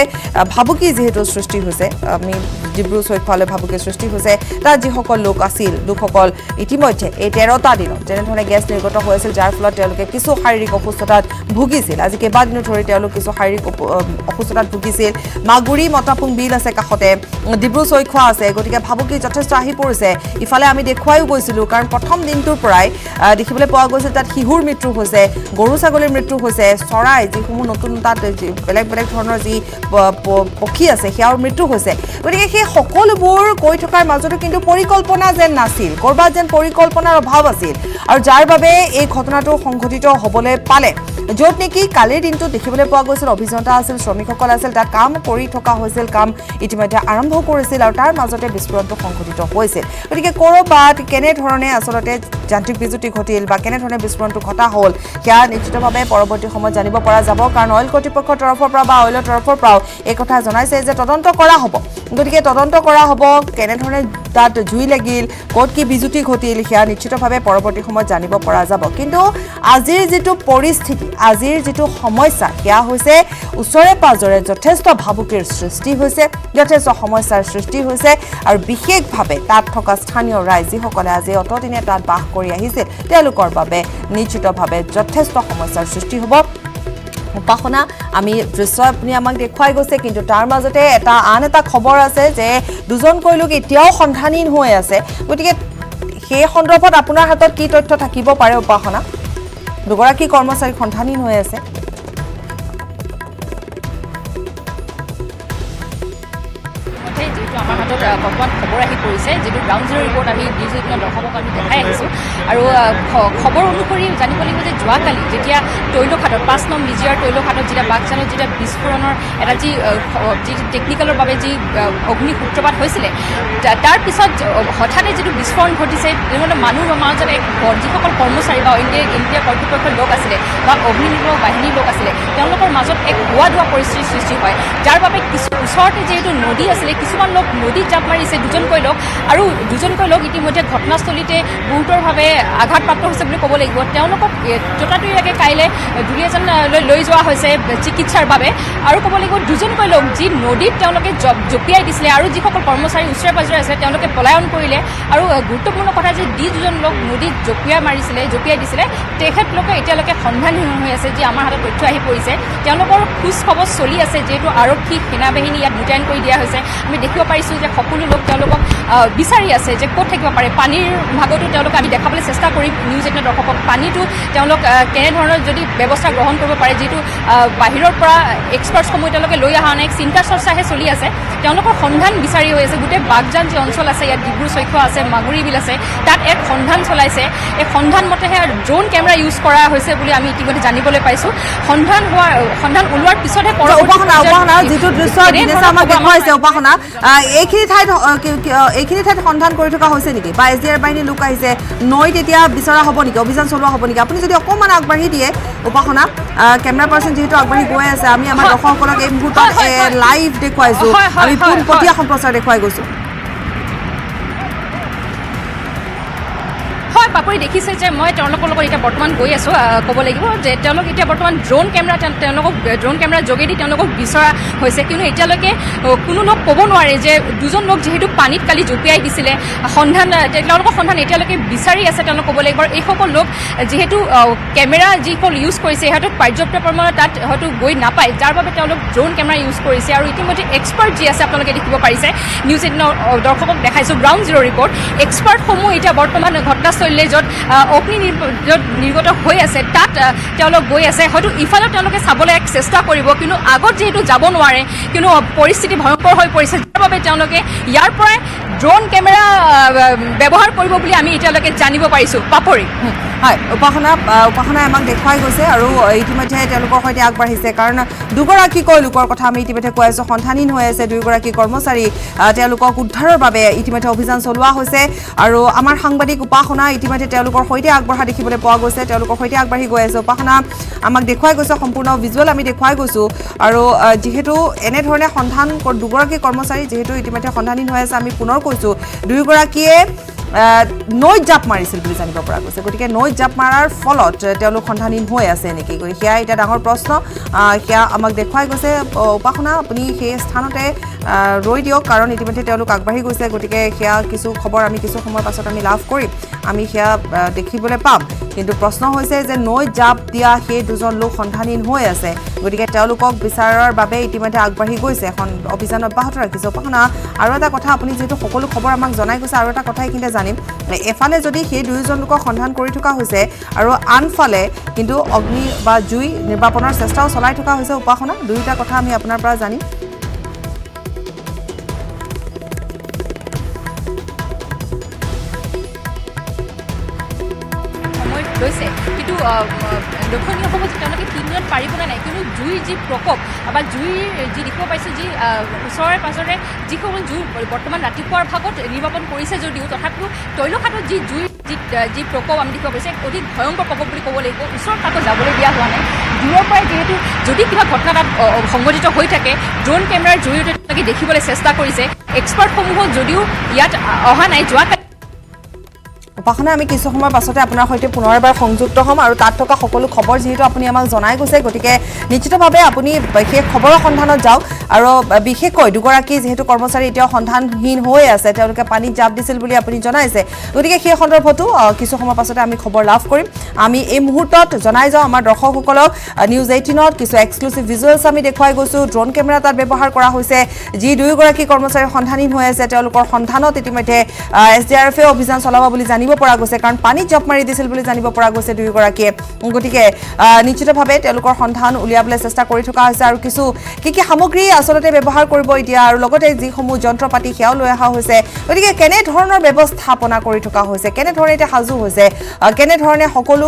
ভাবুকি যিহেতু সৃষ্টি হৈছে, আমি ডিব্ৰু চৈখোৱালৈ ভাবুকি সৃষ্টি হৈছে, তাত যিসকল লোক আছিল, লোকসকল ইতিমধ্যে এই 13টা দিনত যেনেধৰণে গেছ নিৰ্গত হৈ আছিল, যাৰ ফলত তেওঁলোকে কিছু শাৰীৰিক অসুস্থতাত ভুগিছিল। আজি কেইবাদিনো ধৰি তেওঁলোক কিছু শাৰীৰিক অসুস্থতাত ভুগিছিল। মাগুৰী মতাপুং বিল আছে কাষতে, ডিব্ৰু চৈখোৱা আছে, গতিকে ভাবুকি যথেষ্ট আহি পৰিছে। ইফালে আমি দেখুৱাইও গৈছিলোঁ, কাৰণ প্ৰথম দিনটোৰ পৰাই দেখিবলৈ পোৱা গৈছিল তাত শিশুৰ মৃত্যু হৈছে, গৰু ছাগলীৰ মৃত্যু হৈছে, চৰাই যিসমূহ নতুন তাত বেলেগ বেলেগ ধৰণৰ যি ৰখি আছে সেয়াৰ মৃত্যু হৈছে গতিকে সেই সকলোবোৰ কৈ থকাৰ মাজতো কিন্তু পৰিকল্পনা যেন নাছিল কৰবাত যেন পৰিকল্পনাৰ অভাৱ আছিল আৰু যাৰ বাবে এই ঘটনাটো সংঘটিত হ'বলৈ পালে য'ত নেকি কালিৰ দিনটো দেখিবলৈ পোৱা গৈছিল অভিযন্তা আছিল শ্ৰমিকসকল আছিল তাত কাম কৰি থকা হৈছিল কাম ইতিমধ্যে আৰম্ভ কৰিছিল আৰু তাৰ মাজতে বিস্ফোৰণটো সংঘটিত হৈছিল গতিকে ক'ৰবাত কেনেধৰণে আচলতে যান্ত্ৰিক বিজুতি ঘটিল বা কেনেধৰণে বিস্ফোৰণটো ঘটা হ'ল সেয়া নিশ্চিতভাৱে পৰৱৰ্তী সময়ত জানিব পৰা যাব কাৰণ অইল কৰ্তৃপক্ষৰ তৰফৰ পৰা বা অইলৰ তৰফৰ পৰাও এই কথা জনাইছে যে তদন্ত কৰা হ'ব গতিকে তদন্ত কৰা হ'ব কেনেধৰণে তাত জুই লাগিল ক'ত কি বিজুতি ঘটিল সেয়া নিশ্চিতভাৱে পৰৱৰ্তী সময়ত জানিব পৰা যাব কিন্তু আজিৰ যিটো পৰিস্থিতি আজিৰ যিটো সমস্যা সেয়া হৈছে ওচৰে পাজৰে যথেষ্ট ভাবুকিৰ সৃষ্টি হৈছে যথেষ্ট সমস্যাৰ সৃষ্টি হৈছে আৰু বিশেষভাৱে তাত থকা স্থানীয় ৰাইজ যিসকলে আজি অতদিনে তাত বাস কৰি আহিছিল তেওঁলোকৰ বাবে নিশ্চিতভাৱে যথেষ্ট সমস্যাৰ সৃষ্টি হ'ব উপাসনা আমি দৃশ্য আপুনি আমাক দেখুৱাই গৈছে কিন্তু তাৰ মাজতে আন এটা খবৰ আছে যে দুজনকৈ লোক এতিয়াও সন্ধানহীন হৈ আছে গতিকে সেই সন্দৰ্ভত আপোনাৰ হাতত কি তথ্য থাকিব পাৰে উপাসনা দুগৰাকী কৰ্মচাৰী সন্ধানহীন হৈ আছে যিহেতু আমাৰ হাতত বৰ্তমান খবৰ আহি পৰিছে যিটো গ্ৰাউণ্ড জিৰ' ৰিপৰ্ট আমি News18 দৰ্শকক আমি দেখাই আহিছোঁ আৰু খবৰ অনুসৰি জানিব লাগিব যে যোৱাকালি যেতিয়া তৈলখাটত 5 নং বিজিআৰ তৈলখাটত যেতিয়া বাগজানত যেতিয়া বিস্ফোৰণৰ এটা যি টেকনিকেলৰ বাবে যি অগ্নি সূত্ৰপাত হৈছিলে তাৰ পিছত হঠাতে যিটো বিস্ফোৰণ ঘটিছে তেনেহ'লে মানুহৰ মাজত যিসকল কৰ্মচাৰী বা ইণ্ডিয়া কৰ্তৃপক্ষৰ লোক আছিলে বা অগ্নি নিৰ্বাপক বাহিনীৰ লোক আছিলে তেওঁলোকৰ মাজত এক হোৱা ধোৱা পৰিস্থিতিৰ সৃষ্টি হয় যাৰ বাবে কিছু ওচৰতে যিহেতু নদী আছিলে কিছুমান লোক নদীত জাপ মাৰিছে দুজনকৈ লোক আৰু দুজনকৈ লোক ইতিমধ্যে ঘটনাস্থলীতে গুৰুতৰভাৱে আঘাতপ্ৰাপ্ত হৈছে বুলি ক'ব লাগিব তেওঁলোকক ততাতৈয়াকৈ কাইলৈ দুই এজনলৈ লৈ যোৱা হৈছে চিকিৎসাৰ বাবে আৰু ক'ব লাগিব দুজনকৈ লোক যি নদীত তেওঁলোকে জঁপিয়াই দিছিলে আৰু যিসকল কৰ্মচাৰী ওচৰে পাজৰে আছে তেওঁলোকে পলায়ন কৰিলে আৰু গুৰুত্বপূৰ্ণ কথা যে দুজন লোক নদীত জঁপিয়াই দিছিলে তেখেতলোকে এতিয়ালৈকে সন্ধানহীন হৈ আছে যি আমাৰ হাতত তথ্য আহি পৰিছে তেওঁলোকৰ খোজ খবৰ চলি আছে যিহেতু আৰক্ষী সেনাবাহিনী ইয়াত মোতায়েন কৰি দিয়া হৈছে আমি দেখিব পাৰিছোঁ যে সকলো লোক তেওঁলোকক বিচাৰি আছে যে ক'ত থাকিব পাৰে পানীৰ ভাগতো তেওঁলোকে আমি দেখাবলৈ চেষ্টা কৰিম News18 দৰ্শকক পানীটো তেওঁলোক কেনেধৰণৰ যদি ব্যৱস্থা গ্ৰহণ কৰিব পাৰে যিটো বাহিৰৰ পৰা এক্সপাৰ্টসমূহ তেওঁলোকে লৈ অহা নাই চিন্তা চৰ্চাহে চলি আছে তেওঁলোকৰ সন্ধান বিচাৰি হৈ আছে গোটেই বাগজান যি অঞ্চল আছে ইয়াত ডিব্ৰু চৈখোৱা আছে মাগুৰী বিল আছে তাত এক সন্ধান চলাইছে এই সন্ধান মতেহে ড্ৰোন কেমেৰা ইউজ কৰা হৈছে বুলি আমি ইতিমধ্যে জানিবলৈ পাইছোঁ সন্ধান ওলোৱাৰ পিছতহে উপাসনা যিটো দৃশ্য দিনেশে আমাক দেখুৱাইছে উপাসনা এইখিনি ঠাইত সন্ধান কৰি থকা হৈছে নেকি বা SDR বাহিনীৰ লোক আহিছে নৈত এতিয়া বিচৰা হ'ব নেকি অভিযান চলোৱা হ'ব নেকি আপুনি যদি অকণমান আগবাঢ়ি দিয়ে উপাসনা কেমেৰা পাৰ্চন যিহেতু আগবাঢ়ি গৈ আছে আমি আমাৰ দৰ্শকসকলক এই মুহূৰ্তত লাইভ দেখুৱাইছোঁ আমি পোনপটীয়া সম্প্ৰচাৰ দেখুৱাই গৈছোঁ পাপৰি দেখিছে যে মই তেওঁলোকৰ লগত এতিয়া বৰ্তমান গৈ আছোঁ ক'ব লাগিব যে তেওঁলোক এতিয়া বৰ্তমান ড্ৰোন কেমেৰাৰ যোগেদি তেওঁলোকক বিচৰা হৈছে কিন্তু এতিয়ালৈকে কোনো লোক ক'ব নোৱাৰে যে দুজন লোক যিহেতু পানীত কালি জঁপিয়াই দিছিলে তেওঁলোকৰ সন্ধান এতিয়ালৈকে বিচাৰি আছে তেওঁলোক ক'ব লাগিব এইসকল লোক যিহেতু কেমেৰা যিসকল ইউজ কৰিছে সিহঁতক পৰ্যাপ্ত পৰিমাণৰ তাত হয়তো গৈ নাপায় যাৰ বাবে তেওঁলোক ড্ৰোন কেমেৰা ইউজ কৰিছে আৰু ইতিমধ্যে এক্সপাৰ্ট যি আছে আপোনালোকে দেখিব পাৰিছে News18 দৰ্শকক দেখাইছোঁ গ্ৰাউণ্ড জিৰ' ৰিপৰ্ট এক্সপাৰ্টসমূহ এতিয়া বৰ্তমান ঘটনাস্থলীলৈ য'ত অগ্নি নিৰ্গত হৈ আছে তাত তেওঁলোক গৈ আছে হয়তো ইফালে তেওঁলোকে চাবলৈ এক চেষ্টা কৰিব কিন্তু আগত যিহেতু যাব নোৱাৰে কিন্তু পৰিস্থিতি ভয়ংকৰ হৈ পৰিছে যাৰ বাবে তেওঁলোকে ইয়াৰ পৰাই ড্ৰোন কেমেৰা ব্যৱহাৰ কৰিব বুলি আমি এতিয়ালৈকে জানিব পাৰিছোঁ পাপৰি হয় উপাসনাই আমাক দেখুৱাই গৈছে আৰু ইতিমধ্যে তেওঁলোকৰ সৈতে আগবাঢ়িছে কাৰণ দুগৰাকীকৈ লোকৰ কথা আমি ইতিমধ্যে কৈ আছোঁ সন্ধানহীন হৈ আছে দুয়োগৰাকী কৰ্মচাৰী তেওঁলোকক উদ্ধাৰৰ বাবে ইতিমধ্যে অভিযান চলোৱা হৈছে আৰু আমাৰ সাংবাদিক উপাসনা ইতিমধ্যে তেওঁলোকৰ সৈতে আগবঢ়া দেখিবলৈ পোৱা গৈছে তেওঁলোকৰ সৈতে আগবাঢ়ি গৈ আছে উপাসনা আমাক দেখুৱাই গৈছে সম্পূৰ্ণ ভিজুৱেল আমি দেখুৱাই গৈছোঁ আৰু যিহেতু এনেধৰণে দুগৰাকী কৰ্মচাৰী যিহেতু ইতিমধ্যে সন্ধানহীন হৈ আছে আমি পুনৰ কৈছোঁ দুয়োগৰাকীয়ে নৈত জাপ মাৰিছিল বুলি জানিব পৰা গৈছে গতিকে নৈত জাপ মাৰাৰ ফলত তেওঁলোক সন্ধানহীন হৈ আছে নেকি সেয়া এতিয়া ডাঙৰ প্ৰশ্ন সেয়া আমাক দেখুৱাই গৈছে উপাসনা আপুনি সেই স্থানতে ৰৈ দিয়ক কাৰণ ইতিমধ্যে তেওঁলোক আগবাঢ়ি গৈছে গতিকে সেয়া কিছু খবৰ আমি কিছু সময়ৰ পাছত আমি লাভ কৰিম আমি সেয়া দেখিবলৈ পাম কিন্তু প্ৰশ্ন হৈছে যে নৈত জাপ দিয়া সেই দুজন লোক সন্ধানহীন হৈ আছে গতিকে তেওঁলোকক বিচাৰৰ বাবে ইতিমধ্যে আগবাঢ়ি গৈছে এখন অভিযান অব্যাহত ৰাখিছে উপাসনা আৰু এটা কথা আপুনি যিহেতু সকলো খবৰ আমাক জনাই গৈছে আৰু এটা কথা এইখিনিতে জানিম এফালে যদি সেই দুয়োজন লোকক সন্ধান কৰি থকা হৈছে আৰু আনফালে কিন্তু অগ্নি বা জুই নিৰ্বাপনৰ চেষ্টাও চলাই থকা হৈছে উপাসনা দুয়োটা কথা আমি আপোনাৰ পৰা জানিম লৈছে কিন্তু দক্ষিণীয় অসমত তেওঁলোকে 3 দিনত পাৰিব নে নাই কিন্তু জুইৰ যি প্ৰকোপ বা জুইৰ যি দেখিব পাইছোঁ যি ওচৰে পাঁজৰে যিসমূহ জুই বৰ্তমান ৰাতিপুৱাৰ ভাগত নিৰ্বাপন কৰিছে যদিও তথাপিও তৈলখাটত যি জুইৰ যি প্ৰকোপ আমি দেখিব পাইছে অধিক ভয়ংকৰ প্ৰকোপ বুলি ক'ব লাগিব ওচৰত তাতো যাবলৈ দিয়া হোৱা নাই দূৰৰ পৰাই যিহেতু যদি কিবা ঘটনা তাত সংঘটিত হৈ থাকে ড্ৰোন কেমেৰাৰ জৰিয়তে তেওঁলোকে দেখিবলৈ চেষ্টা কৰিছে এক্সপাৰ্টসমূহক যদিও ইয়াত অহা নাই যোৱাকালি উপাসনা আমি কিছু সময়ৰ পাছতে আপোনাৰ সৈতে পুনৰ এবাৰ সংযুক্ত হ'ম আৰু তাত থকা সকলো খবৰ যিহেতু আপুনি আমাক জনাই গৈছে গতিকে নিশ্চিতভাৱে আপুনি বিশেষ খবৰৰ সন্ধানত যাওক আৰু বিশেষকৈ দুগৰাকী যিহেতু কৰ্মচাৰী এতিয়াও সন্ধানহীন হৈ আছে তেওঁলোকে পানীত জাপ দিছিল বুলি আপুনি জনাইছে গতিকে সেই সন্দৰ্ভতো কিছু সময়ৰ পাছতে আমি খবৰ লাভ কৰিম আমি এই মুহূৰ্তত জনাই যাওঁ আমাৰ দৰ্শকসকলক নিউজ 18ত কিছু এক্সক্লুচিভ ভিজুৱেলছ আমি দেখুৱাই গৈছোঁ ড্ৰোন কেমেৰা তাত ব্যৱহাৰ কৰা হৈছে যি দুয়োগৰাকী কৰ্মচাৰী সন্ধানহীন হৈ আছে তেওঁলোকৰ সন্ধানত ইতিমধ্যে SDRFে অভিযান চলাব বুলি জানিব পৰা গৈছে কাৰণ পানীত জাপ মাৰি দিছিল বুলি জানিব পৰা গৈছে দুয়োগৰাকীয়ে গতিকে নিশ্চিতভাৱে তেওঁলোকৰ সন্ধান উলিয়াবলৈ চেষ্টা কৰি থকা হৈছে আৰু কিছু কি সামগ্ৰী আচলতে ব্যৱহাৰ কৰিব এতিয়া আৰু লগতে যিসমূহ যন্ত্ৰপাতি সেয়াও লৈ অহা হৈছে গতিকে কেনেধৰণৰ ব্যৱস্থাপনা কৰি থকা হৈছে কেনেধৰণে এতিয়া সাজু হৈছে কেনেধৰণে সকলো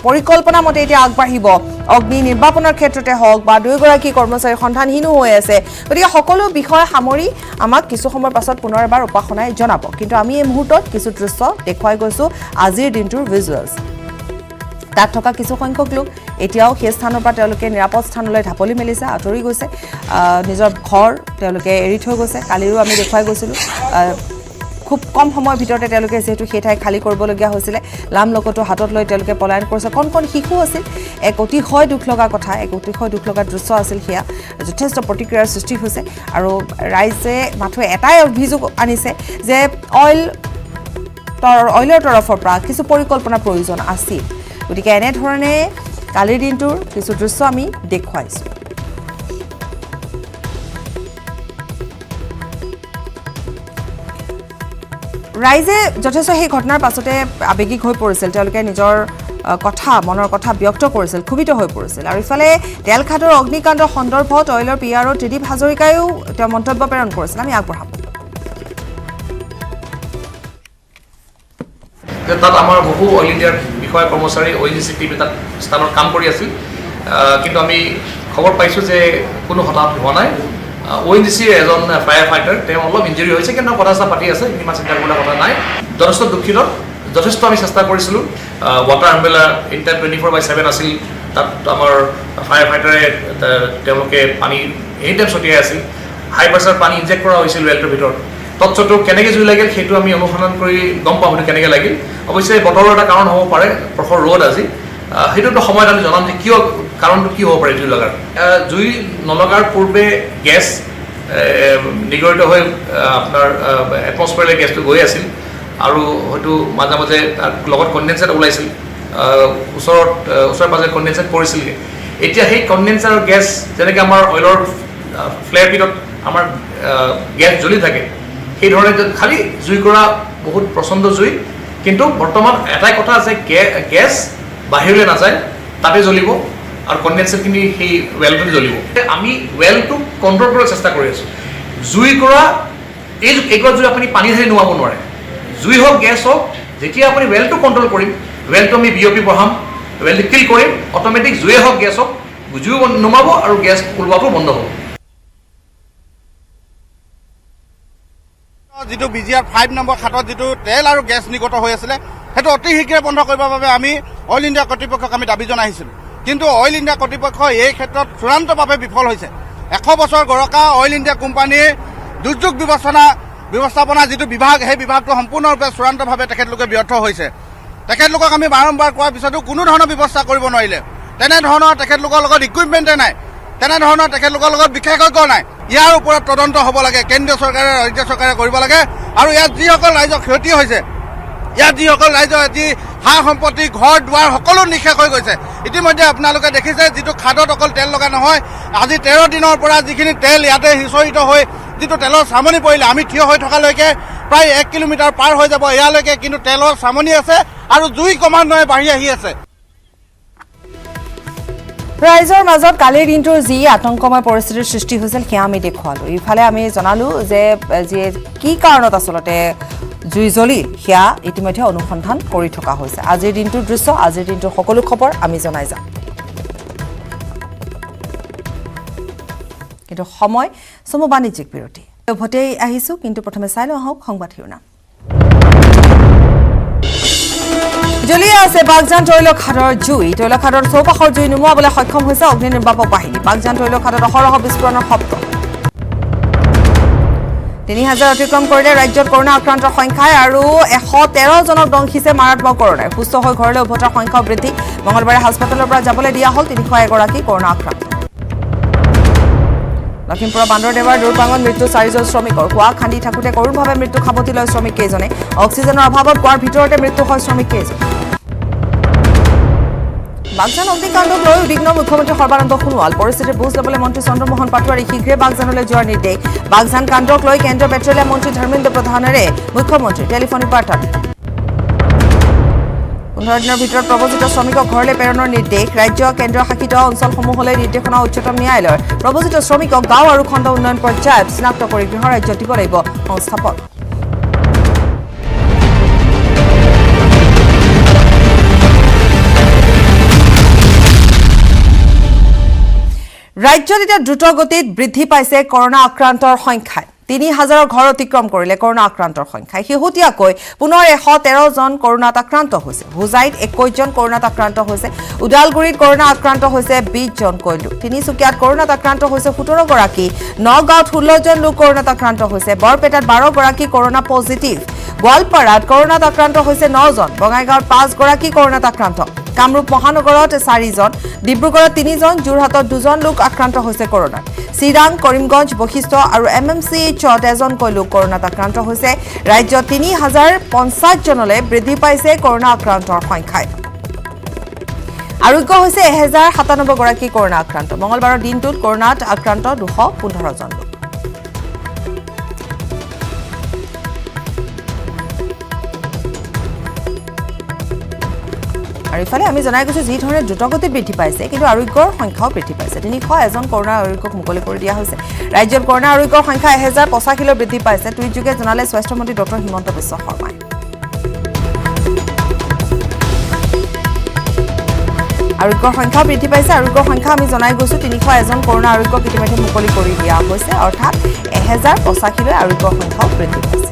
পৰিকল্পনা মতে এতিয়া আগবাঢ়িব অগ্নি নিৰ্বাপনৰ ক্ষেত্ৰতে হওক বা দুয়োগৰাকী কৰ্মচাৰী সন্ধানহীনো হৈ আছে গতিকে সকলো বিষয় সামৰি আমাক কিছু সময়ৰ পাছত পুনৰ এবাৰ উপাসনাই জনাব কিন্তু আমি এই মুহূৰ্তত কিছু দৃশ্য দেখুৱাই গৈছোঁ আজিৰ দিনটোৰ ভিজুৱেলছ তাত থকা কিছু সংখ্যক লোক এতিয়াও সেই স্থানৰ পৰা তেওঁলোকে নিৰাপদ স্থানলৈ ঢাপলি মেলিছে আঁতৰি গৈছে নিজৰ ঘৰ তেওঁলোকে এৰি থৈ গৈছে কালিৰো আমি দেখুৱাই গৈছিলোঁ খুব কম সময়ৰ ভিতৰতে তেওঁলোকে যেহেতু সেই ঠাই খালী কৰিবলগীয়া হৈছিলে লাম লগতো হাতত লৈ তেওঁলোকে পলায়ন কৰিছে কণ শিশু আছিল এক অতিশয় দুখ লগা কথা এক অতিশয় দুখ লগা দৃশ্য আছিল সেয়া যথেষ্ট প্ৰতিক্ৰিয়াৰ সৃষ্টি হৈছে আৰু ৰাইজে মাথো এটাই অভিযোগ আনিছে যে অইলৰ তৰফৰ পৰা কিছু পৰিকল্পনাৰ প্ৰয়োজন আছিল গতিকে এনেধৰণে কালিৰ দিনটোৰ কিছু দৃশ্য আমি দেখুৱাইছোঁ ৰাইজে যথেষ্ট সেই ঘটনাৰ পাছতে আৱেগিক হৈ পৰিছিল তেওঁলোকে নিজৰ কথা মনৰ কথা ব্যক্ত কৰিছিল ক্ষোভিত হৈ পৰিছিল আৰু ইফালে তেলখাটৰ অগ্নিকাণ্ডৰ সন্দৰ্ভত অইলৰ PRO ত্ৰিদীপ হাজৰিকায়ো তেওঁ মন্তব্য প্ৰেৰণ কৰিছিল আমি আগবঢ়াম তাত আমাৰ বহু অইল ইণ্ডিয়াৰ বিষয়া কৰ্মচাৰী OILC টিম তাত স্থানত কাম কৰি আছিল কিন্তু আমি খবৰ পাইছোঁ যে কোনো হতাহত হোৱা নাই ONGCৰ এজন ফায়াৰ ফাইটাৰ তেওঁ অলপ ইঞ্জুৰি হৈছে কিন্তু কথা পাতি আছে ইমান চিন্তা কৰিবলৈ কথা নাই যথেষ্ট দুখিত যথেষ্ট আমি চেষ্টা কৰিছিলোঁ ৱাটাৰ আমব্ৰেলা ইন টাইম 24/7 আছিল তাত আমাৰ ফায়াৰ ফাইটাৰে তেওঁলোকে পানী এনি টাইম ছটিয়াই আছিল হাই প্ৰেছাৰ পানী ইনজেক্ট কৰা হৈছিল ৱেলটোৰ ভিতৰত তৎসত্ত্বেও কেনেকৈ জুই লাগিল সেইটো আমি অনুসন্ধান কৰি গম পাম সেইটো কেনেকৈ লাগিল অৱশ্যে বতৰৰ এটা কাৰণ হ'ব পাৰে প্ৰখৰ ৰ'দ আজি সেইটোতো সময়ত আমি জনাম যে কিয় কাৰণটো কি হ'ব পাৰে জুই লগাৰ জুই নলগাৰ পূৰ্বে গেছ নিগৰিত হৈ আপোনাৰ এটমস্ফিয়াৰলৈ গেছটো গৈ আছিল আৰু হয়তো মাজে মাজে তাৰ লগত কণ্ডেনচাৰ ওলাইছিল ওচৰে পাজৰে কণ্ডেনচাৰ পৰিছিলগৈ এতিয়া সেই কণ্ডেনচাৰৰ গেছ যেনেকৈ আমাৰ অইলৰ ফ্লেয়াৰ পিটত আমাৰ গেছ জ্বলি থাকে সেই ধৰণে খালি জুই কৰা বহুত প্ৰচণ্ড জুই কিন্তু বৰ্তমান এটাই কথা আছে গেছ বাহিৰলৈ নাযায় তাতে জ্বলিব আৰু কণ্ডেনচাৰখিনি সেই ৱেলটোতে জ্বলিব আমি ৱেলটোক কণ্ট্ৰল কৰাৰ চেষ্টা কৰি আছোঁ জুই কৰা এইগৰা জুই আপুনি পানী ঢালি নোমাব নোৱাৰে জুই হওক গেছ হওক যেতিয়া আপুনি ৱেলটো কণ্ট্ৰল কৰিম ৱেলটো আমি BOP বঢ়াম ৱেলটো কিল কৰিম অট'মেটিক জুয়ে হওক গেছ হওক জুই নোমাব আৰু গেছ ওলোৱাটো বন্ধ হ'ব যিটো BGR 5 নম্বৰ খাটত যিটো তেল আৰু গেছ নিগত হৈ আছিলে সেইটো অতি শীঘ্ৰে বন্ধ কৰিবৰ বাবে আমি অইল ইণ্ডিয়া কৰ্তৃপক্ষক আমি দাবী জনাইছিলোঁ কিন্তু অইল ইণ্ডিয়া কৰ্তৃপক্ষ এই ক্ষেত্ৰত চূড়ান্তভাৱে বিফল হৈছে 100 বছৰ গৰকা অইল ইণ্ডিয়া কোম্পানীৰ দুৰ্যোগ ব্যৱস্থাপনা যিটো বিভাগ সেই বিভাগটো সম্পূৰ্ণৰূপে চূড়ান্তভাৱে তেখেতলোকে ব্যৰ্থ হৈছে তেখেতলোকক আমি বাৰম্বাৰ কোৱাৰ পিছতো কোনো ধৰণৰ ব্যৱস্থা কৰিব নোৱাৰিলে তেনেধৰণৰ তেখেতলোকৰ লগত ইকুইপমেণ্টে নাই তেনেধৰণৰ তেখেতলোকৰ লগত বিশেষজ্ঞ নাই ইয়াৰ ওপৰত তদন্ত হ'ব লাগে কেন্দ্ৰীয় চৰকাৰে ৰাজ্য চৰকাৰে কৰিব লাগে আৰু ইয়াত যিসকল ৰাইজৰ ক্ষতি হৈছে ইয়াত যিসকল ৰাইজৰ যি সা সম্পত্তি ঘৰ দুৱাৰ সকলো নিশেষ হৈ গৈছে ইতিমধ্যে আপোনালোকে দেখিছে যিটো খাদত অকল তেল লগা নহয় আজি 13 দিনৰ পৰা যিখিনি তেল ইয়াতে সিঁচৰিত হৈ যিটো তেলৰ চামনি পৰিলে আমি থিয় হৈ থকালৈকে প্ৰায় 1 কিলোমিটাৰ পাৰ হৈ যাব ইয়ালৈকে কিন্তু তেলৰ চামনি আছে আৰু জুই ক্ৰমান্বয়ে বাঢ়ি আহি আছে ৰাইজৰ মাজত কালিৰ দিনটোৰ যি আতংকময় পৰিস্থিতিৰ সৃষ্টি হৈছিল সেয়া আমি দেখুৱালোঁ ইফালে আমি জনালোঁ যে কি কাৰণত আচলতে জুই জ্বলি সেয়া ইতিমধ্যে অনুসন্ধান কৰি থকা হৈছে আজিৰ দিনটোৰ দৃশ্য আজিৰ দিনটোৰ সকলো খবৰ আমি জনাই যাম কিন্তু সময় চমু বাণিজ্যিক বিৰতি উভতি আহিছো কিন্তু প্ৰথমে চাই লওঁ আহক সংবাদ শিৰোনাম জ্বলি আছে বাগজান তৈলখাদৰ জুই তৈলখাদৰ চৌপাশৰ জুই নুমুৱাবলৈ সক্ষম হৈছে অগ্নি নিৰ্বাপক বাহিনী বাগজান তৈলখাদত অহৰহ বিস্ফোৰণৰ শব্দ ৩০০০ অতিক্ৰম কৰিলে ৰাজ্যত কৰোনা আক্ৰান্তৰ সংখ্যাই আৰু ১১৩ জনক দংশিছে মাৰাত্মক কৰোনাই সুস্থ হৈ ঘৰলৈ উভতাৰ সংখ্যাও বৃদ্ধি মঙলবাৰে হাস্পতালৰ পৰা যাবলৈ দিয়া হ'ল ৩০০ এগৰাকী কৰোনা আক্ৰান্ত লখিমপুৰৰ বান্দৰদেৱাৰ দুৰ্পাঙত মৃত্যু ৪জন শ্ৰমিকৰ কুঁৱা খান্দি থাকোঁতে কৰোণভাৱে মৃত্যু সাৱটি লয় শ্ৰমিককেইজনে অক্সিজেনৰ অভাৱত কুঁৱাৰ ভিতৰতে মৃত্যু হয় শ্ৰমিককেইজন বাগজান অগ্নিকাণ্ডক লৈ উদ্বিগ্ন মুখ্যমন্ত্ৰী সৰ্বানন্দ সোণোৱাল পৰিস্থিতিৰ বুজ ল'বলৈ মন্ত্ৰী চন্দ্ৰমোহন পাটোৱাৰী শীঘ্ৰে বাগজানলৈ যোৱাৰ নিৰ্দেশ বাগজান কাণ্ডক লৈ কেন্দ্ৰীয় পেট্ৰলিয়াম মন্ত্ৰী ধৰ্মেন্দ্ৰ প্ৰধানেৰে মুখ্যমন্ত্ৰী টেলিফোনিক বাৰ্তাত ১৫ দিনৰ ভিতৰত প্ৰব্ৰজিত শ্ৰমিকক ঘৰলৈ প্ৰেৰণৰ নিৰ্দেশ ৰাজ্য কেন্দ্ৰীয় শাসিত অঞ্চলসমূহলৈ নিৰ্দেশনা উচ্চতম ন্যায়ালয়ৰ প্ৰব্ৰজিত শ্ৰমিকক গাঁও আৰু খণ্ড উন্নয়ন পৰ্যায়ত চিনাক্ত কৰি গৃহ ৰাজ্যত দিব লাগিব সংস্থাপন ৰাজ্যত এতিয়া দ্ৰুতগতিত বৃদ্ধি পাইছে কৰোনা আক্ৰান্তৰ সংখ্যা ৩০০০ ঘৰ অতিক্ৰম কৰিলে কৰোনা আক্ৰান্তৰ সংখ্যা শেহতীয়াকৈ পুনৰ ১১৩ জন কৰোনাত আক্ৰান্ত হৈছে হোজাইত ২১ জন কৰোনাত আক্ৰান্ত হৈছে উদালগুৰিত কৰোনা আক্ৰান্ত হৈছে ২০ জনকৈ লোক তিনিচুকীয়াত কৰোনাত আক্ৰান্ত হৈছে ১৭ গৰাকী নগাঁৱত ১৬ জন লোক কৰোনাত আক্ৰান্ত হৈছে বৰপেটাত ১২ গৰাকী কৰোনা পজিটিভ গোৱালপাৰাত কৰোনাত আক্ৰান্ত হৈছে ৯ জন বঙাইগাঁৱত ৫ গৰাকী কৰোনাত আক্ৰান্ত কামৰূপ মহানগৰত ৪ জন ডিব্ৰুগড়ত ৩ জন যোৰহাটত ২ জন লোক আক্ৰান্ত হৈছে কৰোনাত চিৰাং কৰিমগঞ্জ বশিষ্ঠ আৰু MMCHত এজনকৈ লোক কৰোনাত আক্ৰান্ত হৈছে ৰাজ্যত ৩০৫০ জনলৈ বৃদ্ধি পাইছে কৰোনা আক্ৰান্তৰ সংখ্যাই আৰোগ্য হৈছে ১০৯৭ গৰাকী কৰোনা আক্ৰান্ত মঙলবাৰৰ দিনটোত কৰোনাত আক্ৰান্ত ২১৫ জন লোক আৰু ইফালে আমি জনাই গৈছো যি ধৰণে দ্ৰুতগতিত বৃদ্ধি পাইছে কিন্তু আৰোগ্যৰ সংখ্যাও বৃদ্ধি পাইছে ৩০০ কৰোনা আৰোগ্যক মুকলি কৰি দিয়া হৈছে ৰাজ্যত কৰোনা আৰোগ্যৰ সংখ্যা ১০৮৫লৈ বৃদ্ধি পাইছে টুইটযোগে জনালে স্বাস্থ্যমন্ত্ৰী ডঃ হিমন্ত বিশ্ব শৰ্মাই আৰোগ্যৰ সংখ্যাও বৃদ্ধি পাইছে আৰোগ্যৰ সংখ্যা আমি জনাই গৈছো ৩০০ কৰোনা আৰোগ্যক ইতিমধ্যে মুকলি কৰি দিয়া হৈছে অৰ্থাৎ ১০৮৫লৈ আৰোগ্যৰ সংখ্যাও বৃদ্ধি পাইছে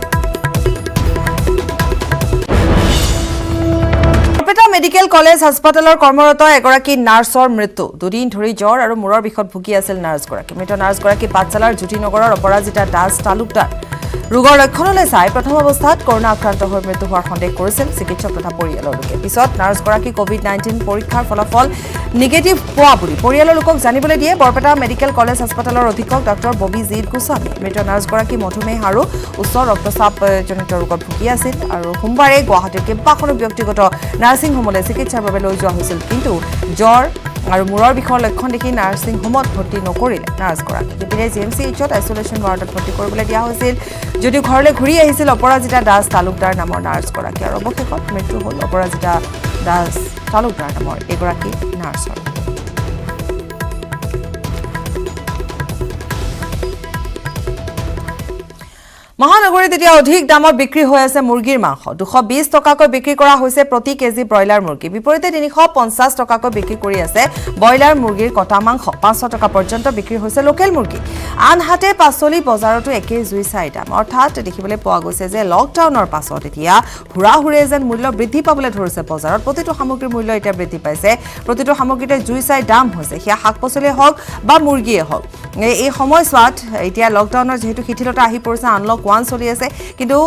মেডিকেল কলেজ হাস্পতালৰ কৰ্মৰত এগৰাকী নাৰ্ছৰ মৃত্যু দুদিন ধৰি জ্বৰ আৰু মূৰৰ বিষত ভুগি আছিল নাৰ্ছগৰাকী মৃত নাৰ্ছগৰাকী পাঠশালাৰ জ্যোতিনগৰৰ অপৰাজিতা দাস তালুকদাৰ ৰোগৰ লক্ষণলৈ চাই প্ৰথম অৱস্থাত কৰোনা আক্ৰান্ত হৈ মৃত্যু হোৱাৰ সন্দেহ কৰিছিল চিকিৎসক তথা পৰিয়ালৰ লোকে পিছত নাৰ্ছগৰাকী কোভিড-19 পৰীক্ষাৰ ফলাফল নিগেটিভ পোৱা বুলি পৰিয়ালৰ লোকক জানিবলৈ দিয়ে বৰপেটা মেডিকেল কলেজ হাস্পতালৰ অধীক্ষক ডক্টৰ ববি জিৎ গোস্বামী মৃত নাৰ্ছগৰাকী মধুমেহ আৰু উচ্চ ৰক্তচাপজনিত ৰোগত ভুগি আছিল আৰু সোমবাৰে গুৱাহাটীৰ কেইবাখনো ব্যক্তিগত নাৰ্ছিং হোমলৈ চিকিৎসাৰ বাবে লৈ যোৱা হৈছিল কিন্তু জ্বৰ আৰু মূৰৰ বিষৰ লক্ষণ দেখি নাৰ্ছিং হোমত ভৰ্তি নকৰিলে নাৰ্ছগৰাকী ইপিনে GMCHত আইচলেশ্যন ৱাৰ্ডত ভৰ্তি কৰিবলৈ দিয়া হৈছিল যদিও ঘৰলৈ ঘূৰি আহিছিল অপৰাজিতা দাস তালুকদাৰ নামৰ নাৰ্ছগৰাকী আৰু অৱশেষত মৃত্যু হ'ল অপৰাজিতা দাস তালুকদাৰ নামৰ এগৰাকী নাৰ্ছৰ মহানগৰীত এতিয়া অধিক দামত বিক্ৰী হৈ আছে মুৰ্গীৰ মাংস ২২০ টকাকৈ বিক্ৰী কৰা হৈছে প্ৰতি কেজি ব্ৰইলাৰ মুৰ্গী বিপৰীতে ৩৫০ টকাকৈ বিক্ৰী কৰি আছে ব্ৰইলাৰ মুৰ্গীৰ কটা মাংস ৫০০ টকা পৰ্যন্ত বিক্ৰী হৈছে লোকেল মুৰ্গী আনহাতে পাচলি বজাৰতো একেই জুই চাই দাম অৰ্থাৎ দেখিবলৈ পোৱা গৈছে যে লকডাউনৰ পাছত এতিয়া হুৰাহুৰে যেন মূল্য বৃদ্ধি পাবলৈ ধৰিছে বজাৰত প্ৰতিটো সামগ্ৰীৰ মূল্য এতিয়া বৃদ্ধি পাইছে প্ৰতিটো সামগ্ৰীতে জুই চাই দাম হৈছে সেয়া শাক পাচলিয়ে হওক বা মুৰ্গীয়ে হওক এই সময়ছোৱাত এতিয়া লকডাউনৰ যেহেতু শিথিলতা আহি পৰিছে আনলক 1 চলি আছে কিন্তু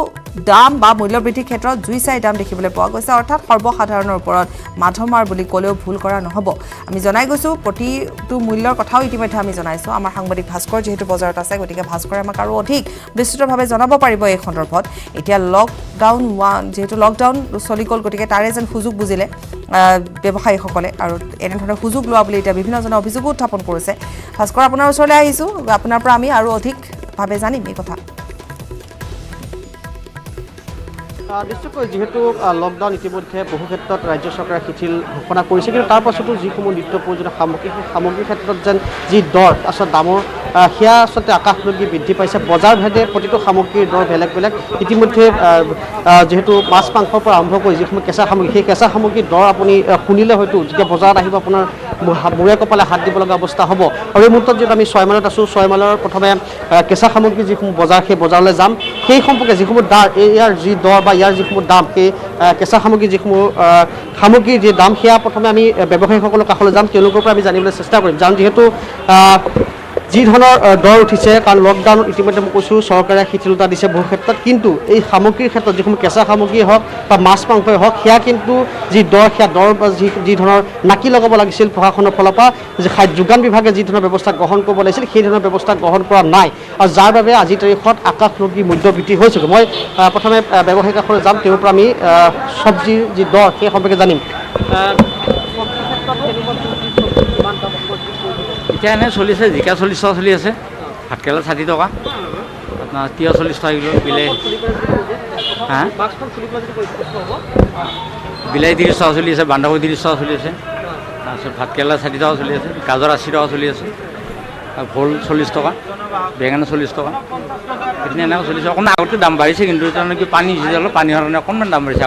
দাম বা মূল্য বৃদ্ধিৰ ক্ষেত্ৰত জুই চাই দাম দেখিবলৈ পোৱা গৈছে অৰ্থাৎ সৰ্বসাধাৰণৰ ওপৰত মাধমাৰ বুলি ক'লেও ভুল কৰা নহ'ব আমি জনাই গৈছো প্ৰতিটো মূল্যৰ কথাও ইতিমধ্যে আমি জনাইছো আমাৰ সাংবাদিক ভাস্কৰ যেহেতু বজাৰত আছে গতিকে ভাস্কৰে আমাক আৰু অধিক বিস্তৃতভাৱে জনাব পাৰিব এই সন্দৰ্ভত এতিয়া লকডাউন যেহেতু লকডাউন চলি গ'ল গতিকে তাৰে যেন সুযোগ বুজিলে ব্যৱসায়ীসকলে আৰু এনেধৰণে সুযোগ লোৱা বুলি এতিয়া বিভিন্নজনে অভিযোগো উত্থাপন কৰিছে ভাস্কৰ আপোনাৰ ওচৰলৈ আহিছোঁ আপোনাৰ পৰা আমি আৰু অধিকভাৱে জানিম এই কথা নিশ্চয়কৈ যিহেতু লকডাউন ইতিমধ্যে বহু ক্ষেত্ৰত ৰাজ্য চৰকাৰে শিথিল ঘোষণা কৰিছে, কিন্তু তাৰ পাছতো যিসমূহ নিত্য প্ৰয়োজনীয় সামগ্ৰী সেই সামগ্ৰীৰ ক্ষেত্ৰত যেন যি দৰ আচলতে দামৰ সেয়া আচলতে আকাশলংঘী বৃদ্ধি পাইছে। বজাৰ ভেদে প্ৰতিটো সামগ্ৰীৰ দৰ বেলেগ বেলেগ। ইতিমধ্যে যিহেতু মাছ মাংসৰ পৰা আৰম্ভ কৰি যিসমূহ কেঁচা সামগ্ৰী, সেই কেঁচা সামগ্ৰীৰ দৰ আপুনি শুনিলে হয়তো যেতিয়া বজাৰত আহিব আপোনাৰ মূৰে কপালে হাত দিব লগা অৱস্থা হ'ব। আৰু এই মুহূৰ্তত যিহেতু আমি 6 মাইলত আছোঁ, 6 মাইলৰ প্ৰথমে কেঁচা সামগ্ৰী যিসমূহ বজাৰ, সেই বজাৰলৈ যাম। সেই সম্পৰ্কে যিসমূহ ইয়াৰ যি দৰ বা ইয়াৰ যিসমূহ দাম, সেই কেঁচা সামগ্ৰী যিসমূহ সামগ্ৰীৰ যি দাম সেয়া প্ৰথমে আমি ব্যৱসায়ীসকলৰ কাষলৈ যাম, তেওঁলোকৰ পৰা আমি জানিবলৈ চেষ্টা কৰিম। যাম যিহেতু যি ধৰণৰ দৰ উঠিছে, কাৰণ লকডাউন ইতিমধ্যে মই কৈছোঁ চৰকাৰে শিথিলতা দিছে বহু ক্ষেত্ৰত, কিন্তু এই সামগ্ৰীৰ ক্ষেত্ৰত যিসমূহ কেঁচা সামগ্ৰী হওক বা মাছ মাংসই হওক, সেয়া কিন্তু যি দৰ, সেয়া দৰ বা যি ধৰণৰ নাকি লগাব লাগিছিল প্ৰশাসনৰ ফালৰ পৰা, যে যোগান বিভাগে যি ধৰণৰ ব্যৱস্থা গ্ৰহণ কৰিব লাগিছিল সেই ধৰণৰ ব্যৱস্থা গ্ৰহণ কৰা নাই, আৰু যাৰ বাবে আজিৰ তাৰিখত আকাশলংঘী মূল্য বৃদ্ধি হৈছে। মই প্ৰথমে ব্যৱসায়ীৰ কাষলৈ যাম, তেওঁৰ পৰা আমি চব্জিৰ যি দৰ সেই সম্পৰ্কে জানিম। এতিয়া এনে চলিছে, জিকা 40 টকা চলি আছে, ভাতকেৰেলা 60 টকা, আপোনাৰ তিয়হ 40 টকা কিলো, বিলাহী 30 টকা চলি আছে, বন্ধাকবি 30 টকা চলি আছে, তাৰপিছত ভাতকেৰেলা 60 টকা চলি আছে, গাজৰ 80 টকা চলি আছে, ভোল 40 টকা, বেঙেনা 40 টকা, সেইখিনি এনেকৈ চলিছে। অকণমান আগতকৈ দাম বাঢ়িছে, কিন্তু এতিয়া কি পানী হৈছে, অলপ পানী হোৱাৰ কাৰণে অকণমান দাম বাঢ়িছে।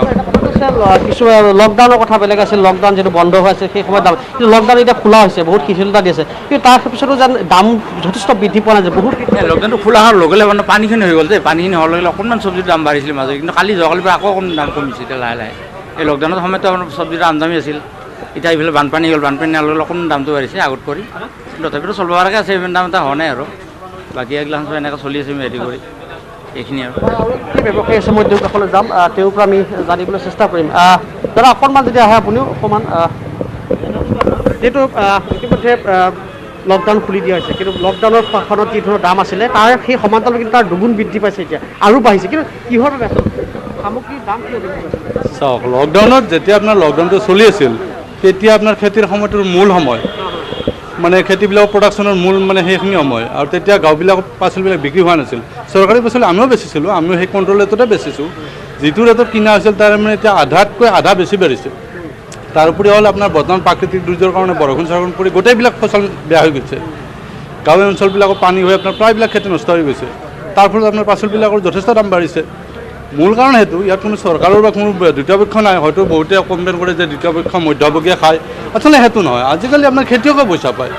কিছু লকডাউনৰ কথা বেলেগ আছিল, লকডাউন যিটো বন্ধ হৈ আছে সেই সময়ত দাম, কিন্তু লকডাউন এতিয়া খোলা হৈছে, বহুত শিথিলতা দি আছে, কিন্তু তাৰ পিছতো যেন দাম যথেষ্ট বৃদ্ধি পোৱা নাই যে বহুত। লকডাউনটো খোলা হোৱাৰ লগে লগে মানে পানীখিনি হৈ গ'ল যে, পানীখিনি হোৱাৰ লগে লগে অকণমান চব্জিৰ দাম বাঢ়িছিলে মাজত, কিন্তু কালি যোৱাকালিৰ পৰা আকৌ অকণমান দাম কমিছে এতিয়া লাহে লাহে। এই লকডাউনৰ সময়তো আপোনাৰ চব্জিৰ আমদানি আছিল, এতিয়া এইফালে বানপানী হ'ল, বানপানী হোৱাৰ লগে লগে অকণমান দামটো বাঢ়িছে আগত কৰি, তথাপিতো চলিব পৰাকৈ আছে, ইমান দাম এটা হোৱা নাই আৰু বাকী এইগিলাখন চব এনেকৈ চলি আছে হেৰি কৰি এইখিনি। আৰু ব্যৱসায়ী আছে, মই তেওঁৰ কাষলৈ যাম, তেওঁৰ পৰা আমি জানিবলৈ চেষ্টা কৰিম। দাদা অকণমান যদি আহে আপুনিও অকণমান, যিহেতু ইতিমধ্যে লকডাউন খুলি দিয়া হৈছে, কিন্তু লকডাউনৰ শাসনত যি ধৰণৰ দাম আছিলে তাৰ সেই সমান্তৰাল কিন্তু তাৰ দুগুণ বৃদ্ধি পাইছে, এতিয়া আৰু বাঢ়িছে, কিন্তু কিহৰ বাবে সামগ্ৰীৰ দাম কিয় বৃদ্ধি পাইছে? চাওক, লকডাউনত যেতিয়া আপোনাৰ লকডাউনটো চলি আছিল তেতিয়া আপোনাৰ খেতিৰ সময়টোৰ মূল সময়, মানে খেতিবিলাকৰ প্ৰডাকশ্যনৰ মূল মানে সেইখিনি সময়, আৰু তেতিয়া গাঁওবিলাকত পাচলিবিলাক বিক্ৰী হোৱা নাছিল। চৰকাৰী পাচলি আমিও বেচিছিলোঁ, আমিও সেই কণ্ট্ৰল ৰেটতে বেচিছোঁ, যিটো ৰেটত কিনা হৈছিল তাৰ মানে এতিয়া আধাতকৈ আধা বেছি বাঢ়িছে। তাৰোপৰি হ'ল আপোনাৰ বৰ্তমান প্ৰাকৃতিক দুৰ্যোগৰ কাৰণে বৰষুণ চৰষুণ পৰি গোটেইবিলাক ফচল বেয়া হৈ গৈছে, গাঁৱৰ অঞ্চলবিলাকত পানী হৈ আপোনাৰ প্ৰায়বিলাক খেতি নষ্ট হৈ গৈছে, তাৰ ফলত আপোনাৰ পাচলিবিলাকৰ যথেষ্ট দাম বাঢ়িছে। মূল কাৰণ সেইটো, ইয়াত কোনো চৰকাৰৰ বা কোনো দ্বিতীয় পক্ষ নাই। হয়তো বহুতে কমপ্লেইন কৰে যে দ্বিতীয় পক্ষ মধ্যভোগীয়ে খায়, আচলতে সেইটো নহয়। আজিকালি আপোনাৰ খেতিয়কে পইচা পায়,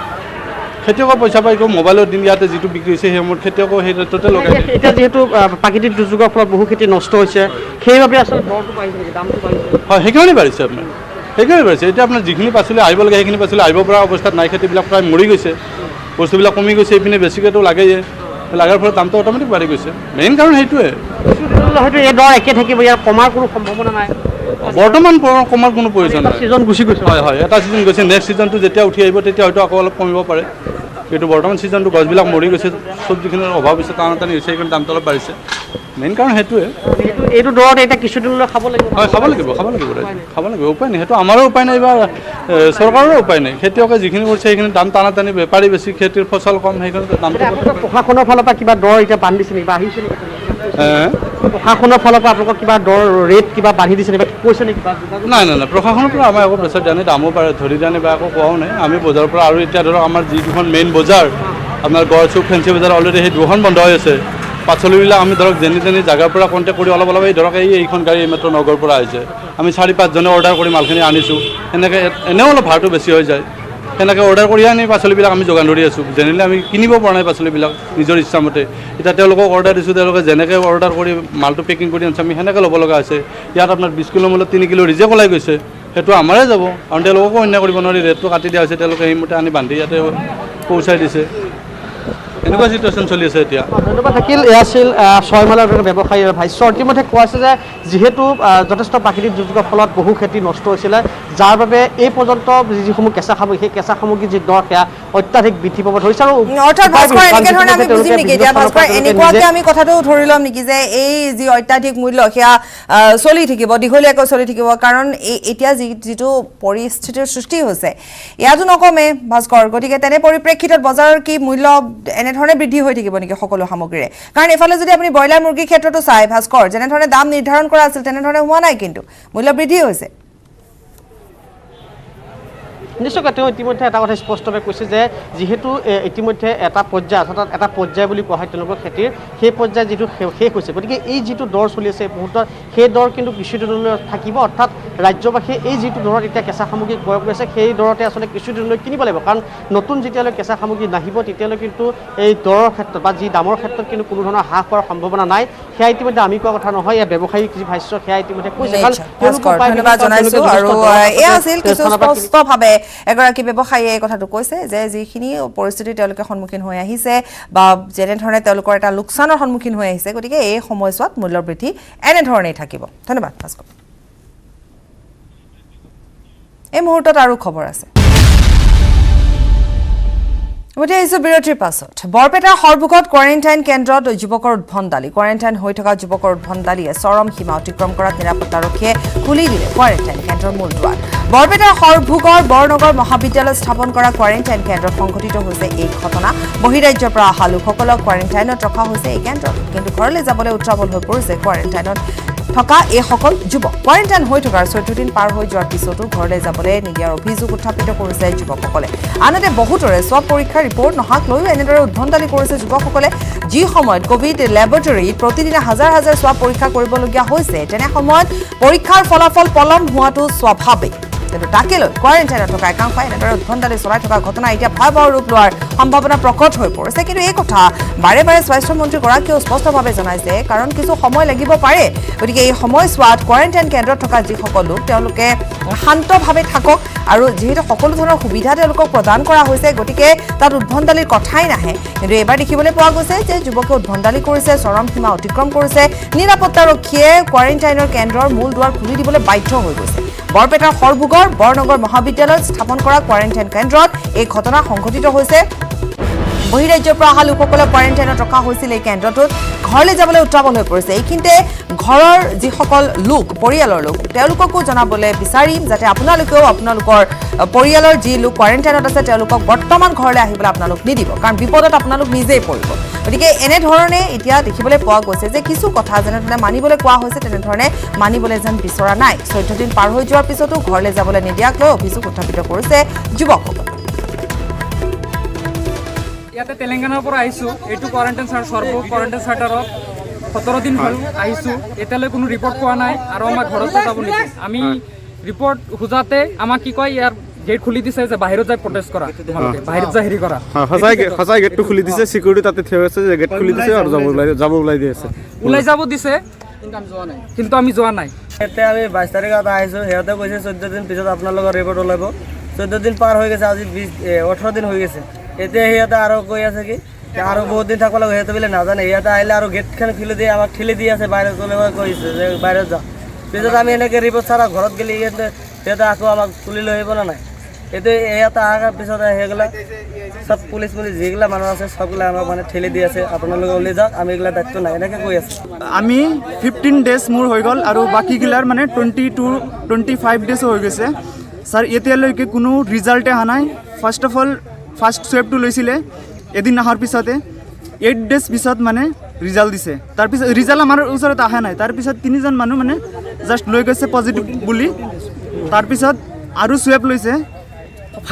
খেতিয়কৰ পইচা পাই মোবাইলৰ দিন ইয়াতে যিটো বিক্ৰী হৈছে সেই সময়ত খেতিয়কৰ সেই ৰেটতে লগাই। এতিয়া যিহেতু প্ৰাকৃতিক দুৰ্যোগৰ ফলত বহু খেতি নষ্ট হৈছে, সেইবাবে আচলতে দৰটো বাঢ়িছে, দামটো বাঢ়িছে। হয়, সেইকাৰণে বাঢ়িছে আপোনাৰ, সেইকাৰণে বাঢ়িছে। এতিয়া আপোনাৰ যিখিনি পাচলি আহিব লাগে সেইখিনি পাচলি আহিব পৰা অৱস্থাত নাই, খেতিবিলাক প্ৰায় মৰি গৈছে, বস্তুবিলাক কমি গৈছে, এইপিনে বেছিকৈতো লাগেই, লগাৰ ফলত দামটো অট'মেটিক বাঢ়ি গৈছে। মেইন কাৰণ সেইটোৱে। হয়তো এই দৰ একে থাকিব, ইয়াৰ কমাৰ কোনো সম্ভাৱনা নাই বৰ্তমান, কমাৰ কোনো প্ৰয়োজন নাই। ছিজন গুচি গৈছে। হয় হয়, এটা ছিজন গৈছে, নেক্সট ছিজনটো যেতিয়া উঠি আহিব তেতিয়া হয়তো আকৌ অলপ কমিব পাৰে, কিন্তু বৰ্তমান ছিজনটো গছবিলাক মৰি গৈছে, চব্জিখিনিৰ অভাৱ হৈছে, টানাটানি হৈছে, সেইকাৰণে দামটো অলপ বাঢ়িছে। মেইন কাৰণ সেইটোৱে। এইটো দৰত এতিয়া কিছুদিনলৈ খাব লাগিব। হয়, খাব লাগিব, উপায় নাই, সেইটো আমাৰো উপায় নাই বা চৰকাৰৰো উপায় নাই। খেতিয়কে যিখিনি কৰিছে সেইখিনি দাম টানাটানি, বেপাৰী বেছি, খেতিৰ ফচল কম, সেইকাৰণে দামটো। প্ৰশাসনৰ ফালৰ পৰা কিবা দৰ এতিয়া বান্ধি দিছে নেকি বা আহিছে নেকি? প্ৰশাসনৰ ফালৰ পৰা আপোনালোকক কিবা দৰ ৰেট কিবা বান্ধি দিছে নেকি, কৈছে নেকি? নাই, প্ৰশাসনৰ পৰা আমাৰ একো প্ৰেছাৰ দিয়া নাই, দামো পাৰে ধৰি দিয়া নাই বা একো কোৱাও নাই। আমি বজাৰৰ পৰা, আৰু এতিয়া ধৰক আমাৰ যি দুখন মেইন বজাৰ আপোনাৰ গড়চুক ফেঞ্চি বজাৰ, অলৰেডি সেই দুখন বন্ধ হৈ আছে। পাচলিবিলাক আমি ধৰক যেনি জেগাৰ পৰা কণ্টেক্ট কৰি অলপ এই ধৰক এইখন গাড়ী এইমাত্ৰ নগৰৰ পৰা আহিছে, আমি 4-5জনে অৰ্ডাৰ কৰি মালখিনি আনিছোঁ, সেনেকৈ এনেও অলপ ভাড়াটো বেছি হৈ যায়, সেনেকৈ অৰ্ডাৰ কৰি আনি পাচলিবিলাক আমি যোগান ধৰি আছোঁ। জেনেৰেলি আমি কিনিব পৰা নাই পাচলিবিলাক নিজৰ ইচ্ছামতে, এতিয়া তেওঁলোকক অৰ্ডাৰ দিছোঁ, তেওঁলোকে যেনেকৈ অৰ্ডাৰ কৰি মালটো পেকিং কৰি আনিছে আমি সেনেকৈ ল'ব লগা হৈছে। ইয়াত আপোনাৰ 20 কিলো মূলত 3 কিলো ৰিজেক্ট ওলাই গৈছে, সেইটো আমাৰে যাব, কাৰণ তেওঁলোককো অন্যায় কৰিব নোৱাৰি, ৰেটটো কাটি দিয়া হৈছে, তেওঁলোকে সেইমতে আনি বান্ধি ইয়াতে পहुচাই দিছে। এনেকুৱা চিটুৱেশ্যন চলি আছে এতিয়া। ধন্যবাদ থাকিল। এয়া আছিল 6 মাইলৰ ব্যৱসায়ী ভাষ্য। ইতিমধ্যে কোৱা হৈছে যে যিহেতু যথেষ্ট প্ৰাকৃতিক দুৰ্যোগৰ ফলত বহু খেতি নষ্ট হৈছিলে, যাৰ বাবে এই পৰ্যন্ত যিসমূহ কেঁচা সামগ্ৰী, সেই কেঁচা সামগ্ৰীৰ যি দৰ সেয়া অত্যাধিক বৃদ্ধি পাব ধৰিছে। আৰু অৰ্থাৎ ভাস্কৰ এনেকে ধৰণে আমি বুজিম নেকি এতিয়া, ভাস্কৰ এনেকুৱাকে আমি কথাটো ধৰি ল'ম নেকি যে এই যি অত্যাধিক মূল্য সেয়া চলি থাকিব, দীঘলীয়াকৈ চলি থাকিব, কাৰণ এতিয়া যিটো পৰিস্থিতিৰ সৃষ্টি হৈছে ইয়াতো নকমে ভাস্কৰ, গতিকে তেনে পৰিপ্ৰেক্ষিতত বজাৰৰ কি মূল্য এনেধৰণে এনেধৰণে বৃদ্ধি হৈ থাকিব নেকি সকলো সামগ্ৰীৰে কাৰণ এফালে যদি আপুনি ব্ৰইলাৰ মুৰ্গীৰ ক্ষেত্ৰতো চাই ভাস্কৰ যেনেধৰণে দাম নিৰ্ধাৰণ কৰা আছিল তেনেধৰণে হোৱা নাই কিন্তু মূল্য বৃদ্ধি হৈছে নিশ্চয়কৈ তেওঁ ইতিমধ্যে এটা কথা স্পষ্টভাৱে কৈছে যে যিহেতু ইতিমধ্যে এটা পৰ্যায় অৰ্থাৎ এটা পৰ্যায় বুলি কোৱা হয় তেওঁলোকৰ খেতিৰ সেই পৰ্যায় যিটো শেষ হৈছে গতিকে এই যিটো দৰ চলি আছে মুহূৰ্তত সেই দৰ কিন্তু কিছুদিনলৈ থাকিব অৰ্থাৎ ৰাজ্যবাসীয়ে এই যিটো দৰত এতিয়া কেঁচা সামগ্ৰী ক্ৰয় কৰি আছে সেই দৰতে আচলতে কিছুদিনলৈ কিনিব লাগিব কাৰণ নতুন যেতিয়ালৈ কেঁচা সামগ্ৰী নাহিব তেতিয়ালৈ কিন্তু এই দৰৰ ক্ষেত্ৰত বা যি দামৰ ক্ষেত্ৰত কিন্তু কোনো ধৰণৰ হ্ৰাস হোৱাৰ সম্ভাৱনা নাই সেয়া ইতিমধ্যে আমি কোৱা কথা নহয় ইয়াৰ ব্যৱসায়িক যি ভাষ্য সেয়া ইতিমধ্যে কৈছে ধন্যবাদ জনাইছো আৰু এয়া আছিল কিছু স্পষ্টভাৱে এগৰাকী ব্যৱসায়ীয়ে এই কথাটো কৈছে যে যিখিনি পৰিস্থিতি তেওঁলোকে সন্মুখীন হৈ আহিছে বা যেনেধৰণে তেওঁলোকৰ এটা লোকচানৰ সন্মুখীন হৈ আহিছে গতিকে এই সময়ছোৱাত মূল্য বৃদ্ধি এনেধৰণেই থাকিব ধন্যবাদ ভাস্কৰ এই মুহূৰ্তত আৰু খবৰ আছে উঠি আহিছো বিৰতিৰ পাছত বৰপেটাৰ সৰভোগত কোৱাৰেণ্টাইন কেন্দ্ৰত যুৱকৰ উদ্ভণ্ডালি কোৱাৰেণ্টাইন হৈ থকা যুৱকৰ উদ্ভণ্ডালিয়ে চৰম সীমা অতিক্ৰম কৰাত নিৰাপত্তাৰক্ষীয়ে খুলি দিলে কোৱাৰেণ্টাইন কেন্দ্ৰৰ মূল দুৱাৰ বৰপেটাৰ সৰভোগৰ বৰনগৰ মহাবিদ্যালয়ত স্থাপন কৰা কোৱাৰেণ্টাইন কেন্দ্ৰত সংঘটিত হৈছে এই ঘটনা বহিৰাজ্যৰ পৰা অহা লোকসকলক কোৱাৰেণ্টাইনত ৰখা হৈছে এই কেন্দ্ৰত কিন্তু ঘৰলৈ যাবলৈ উত্ৰাৱল হৈ পৰিছে কোৱাৰেণ্টাইনত থকা এইসকল যুৱক কোৱাৰেণ্টাইন হৈ থকাৰ 14 দিন পাৰ হৈ যোৱাৰ পিছতো ঘৰলৈ যাবলৈ নিদিয়াৰ অভিযোগ উত্থাপিত কৰিছে যুৱকসকলে আনহাতে বহুতৰে স্বাব পৰীক্ষাৰ ৰিপৰ্ট নহাক লৈও এনেদৰে উদ্ভণ্ডালি কৰিছে যুৱকসকলে যি সময়ত কোভিড লেবৰেটৰীত প্ৰতিদিনে হাজাৰ হাজাৰ স্বাব পৰীক্ষা কৰিবলগীয়া হৈছে তেনে সময়ত পৰীক্ষাৰ ফলাফল পলম হোৱাটো স্বাভাৱিক কিন্তু তাকে লৈ কোৱাৰেণ্টাইনত থকা একাংশই এনেদৰে উদ্ভণ্ডালি চলাই থকা ঘটনা এতিয়া ভয়াৱহ ৰূপ লোৱাৰ সম্ভাৱনা প্ৰকট হৈ পৰিছে কিন্তু এই কথা বাৰে বাৰে স্বাস্থ্যমন্ত্ৰীগৰাকীয়েও স্পষ্টভাৱে জনাইছে কাৰণ কিছু সময় লাগিব পাৰে গতিকে এই সময়ছোৱাত কোৱাৰেণ্টাইন কেন্দ্ৰত থকা যিসকল লোক তেওঁলোকে শান্তভাৱে থাকক আৰু যিহেতু সকলো ধৰণৰ সুবিধা তেওঁলোকক প্ৰদান কৰা হৈছে গতিকে তাত উদ্ভণ্ডালিৰ কথাই নাহে কিন্তু এবাৰ দেখিবলৈ পোৱা গৈছে যে যুৱকে উদ্ভণ্ডালি কৰিছে চৰম সীমা অতিক্ৰম কৰিছে নিৰাপত্তাৰক্ষীয়ে কোৱাৰেণ্টাইনৰ কেন্দ্ৰৰ মূল দুৱাৰ খুলি দিবলৈ বাধ্য হৈ গৈছে বৰপেটাৰ সৰভোগৰ বৰনগৰ মহাবিদ্যালয়ত স্থাপন কৰা কোৱাৰেণ্টাইন কেন্দ্ৰত এই ঘটনা সংঘটিত হৈছে বহিৰাজ্যৰ পৰা অহা লোকসকলক কোৱাৰেণ্টাইনত ৰখা হৈছিল এই কেন্দ্ৰটোত ঘৰলৈ যাবলৈ উত্ৰাৱল হৈ পৰিছে এইখিনিতে ঘৰৰ যিসকল লোক পৰিয়ালৰ লোক তেওঁলোককো জনাবলৈ বিচাৰিম যাতে আপোনালোকেও আপোনালোকৰ পৰিয়ালৰ যি লোক কোৱাৰেণ্টাইনত আছে তেওঁলোকক বৰ্তমান ঘৰলৈ আহিবলৈ আপোনালোক নিদিব কাৰণ বিপদত আপোনালোক নিজেই পৰিব গতিকে এনেধৰণে এতিয়া দেখিবলৈ পোৱা গৈছে যে কিছু কথা যেনেধৰণে মানিবলৈ কোৱা হৈছে তেনেধৰণে মানিবলৈ যেন বিচৰা নাই 14 দিন পাৰ হৈ যোৱাৰ পিছতো ঘৰলৈ যাবলৈ নিদিয়াক লৈ অভিযোগ উত্থাপিত কৰিছে যুৱকসকল ইয়াতে তেলেংগানাৰ পৰা আহিছোঁ এইটো কোৱাৰেণ্টাইন কোৱাৰেণ্টাইন চেণ্টাৰত 17 দিন হ'ল আহিছোঁ এতিয়ালৈ কোনো ৰিপৰ্ট পোৱা নাই আৰু আমাৰ ঘৰতে যাব নিদিয়ে আমি ৰিপৰ্ট খোজাতে আমাক কি কয় ইয়াৰ গেট খুলি দিছে যে বাহিৰত যাই প্ৰটেষ্ট কৰা তোমালোকে বাহিৰত যাই হেৰি কৰা সঁচাই গেটটো খুলি দিছে সিকিউৰিটি তাতে থিয় আছে যে গেট খুলি দিছে আৰু যাব ওলাই দিছে ওলাই যাব দিছে কিন্তু আমি যোৱা নাই এতিয়া আমি 22 তাৰিখত আহিছোঁ সিহঁতে কৈছে 14 দিন পিছত আপোনালোকৰ ৰিপৰ্ট ওলাব 14 দিন পাৰ হৈ গৈছে আজি 18 দিন হৈ গৈছে এতিয়া সিহঁতে আৰু কৈ আছে কি আৰু বহুত দিন থাকিব লাগে সিহঁতে বোলে নাজানে সিহঁতে আহিলে আৰু গেটখন খুলি দিয়ে আমাক ঠেলি দি আছে বাহিৰত ওলাব কৈছে যে বাহিৰত যা পিছত আমি এনেকৈ ৰিপৰ্ট চাৰা ঘৰত গ'লে সিহঁতে আকৌ আমাক তুলি লৈ আহিব না নাই এইটো ইয়াতে অহাৰ পিছত সেইগিলা চব পুলিচ যিগিলা মানুহ আছে সবগিলা আমাক মানে ঠেলি দি আছে আপোনালোকে ওলাই যাওক আমি এইগিলা দায়িত্ব নাই এনেকৈ কৈ আছে আমি 15 ডেজ মোৰ হৈ গ'ল আৰু বাকীগিলাৰ মানে 20 to 25 ডেজ হৈ গৈছে ছাৰ এতিয়ালৈকে কোনো ৰিজাল্টে অহা নাই ফাৰ্ষ্ট অফ অল ফাৰ্ষ্ট স্ৱেবটো লৈছিলে এদিন অহাৰ পিছতে 8 ডেজ পিছত মানে ৰিজাল্ট দিছে তাৰপিছত ৰিজাল্ট আমাৰ ওচৰত অহা নাই তাৰপিছত 3জন মানুহ মানে জাষ্ট লৈ গৈছে পজিটিভ বুলি তাৰপিছত আৰু স্ৱেব লৈছে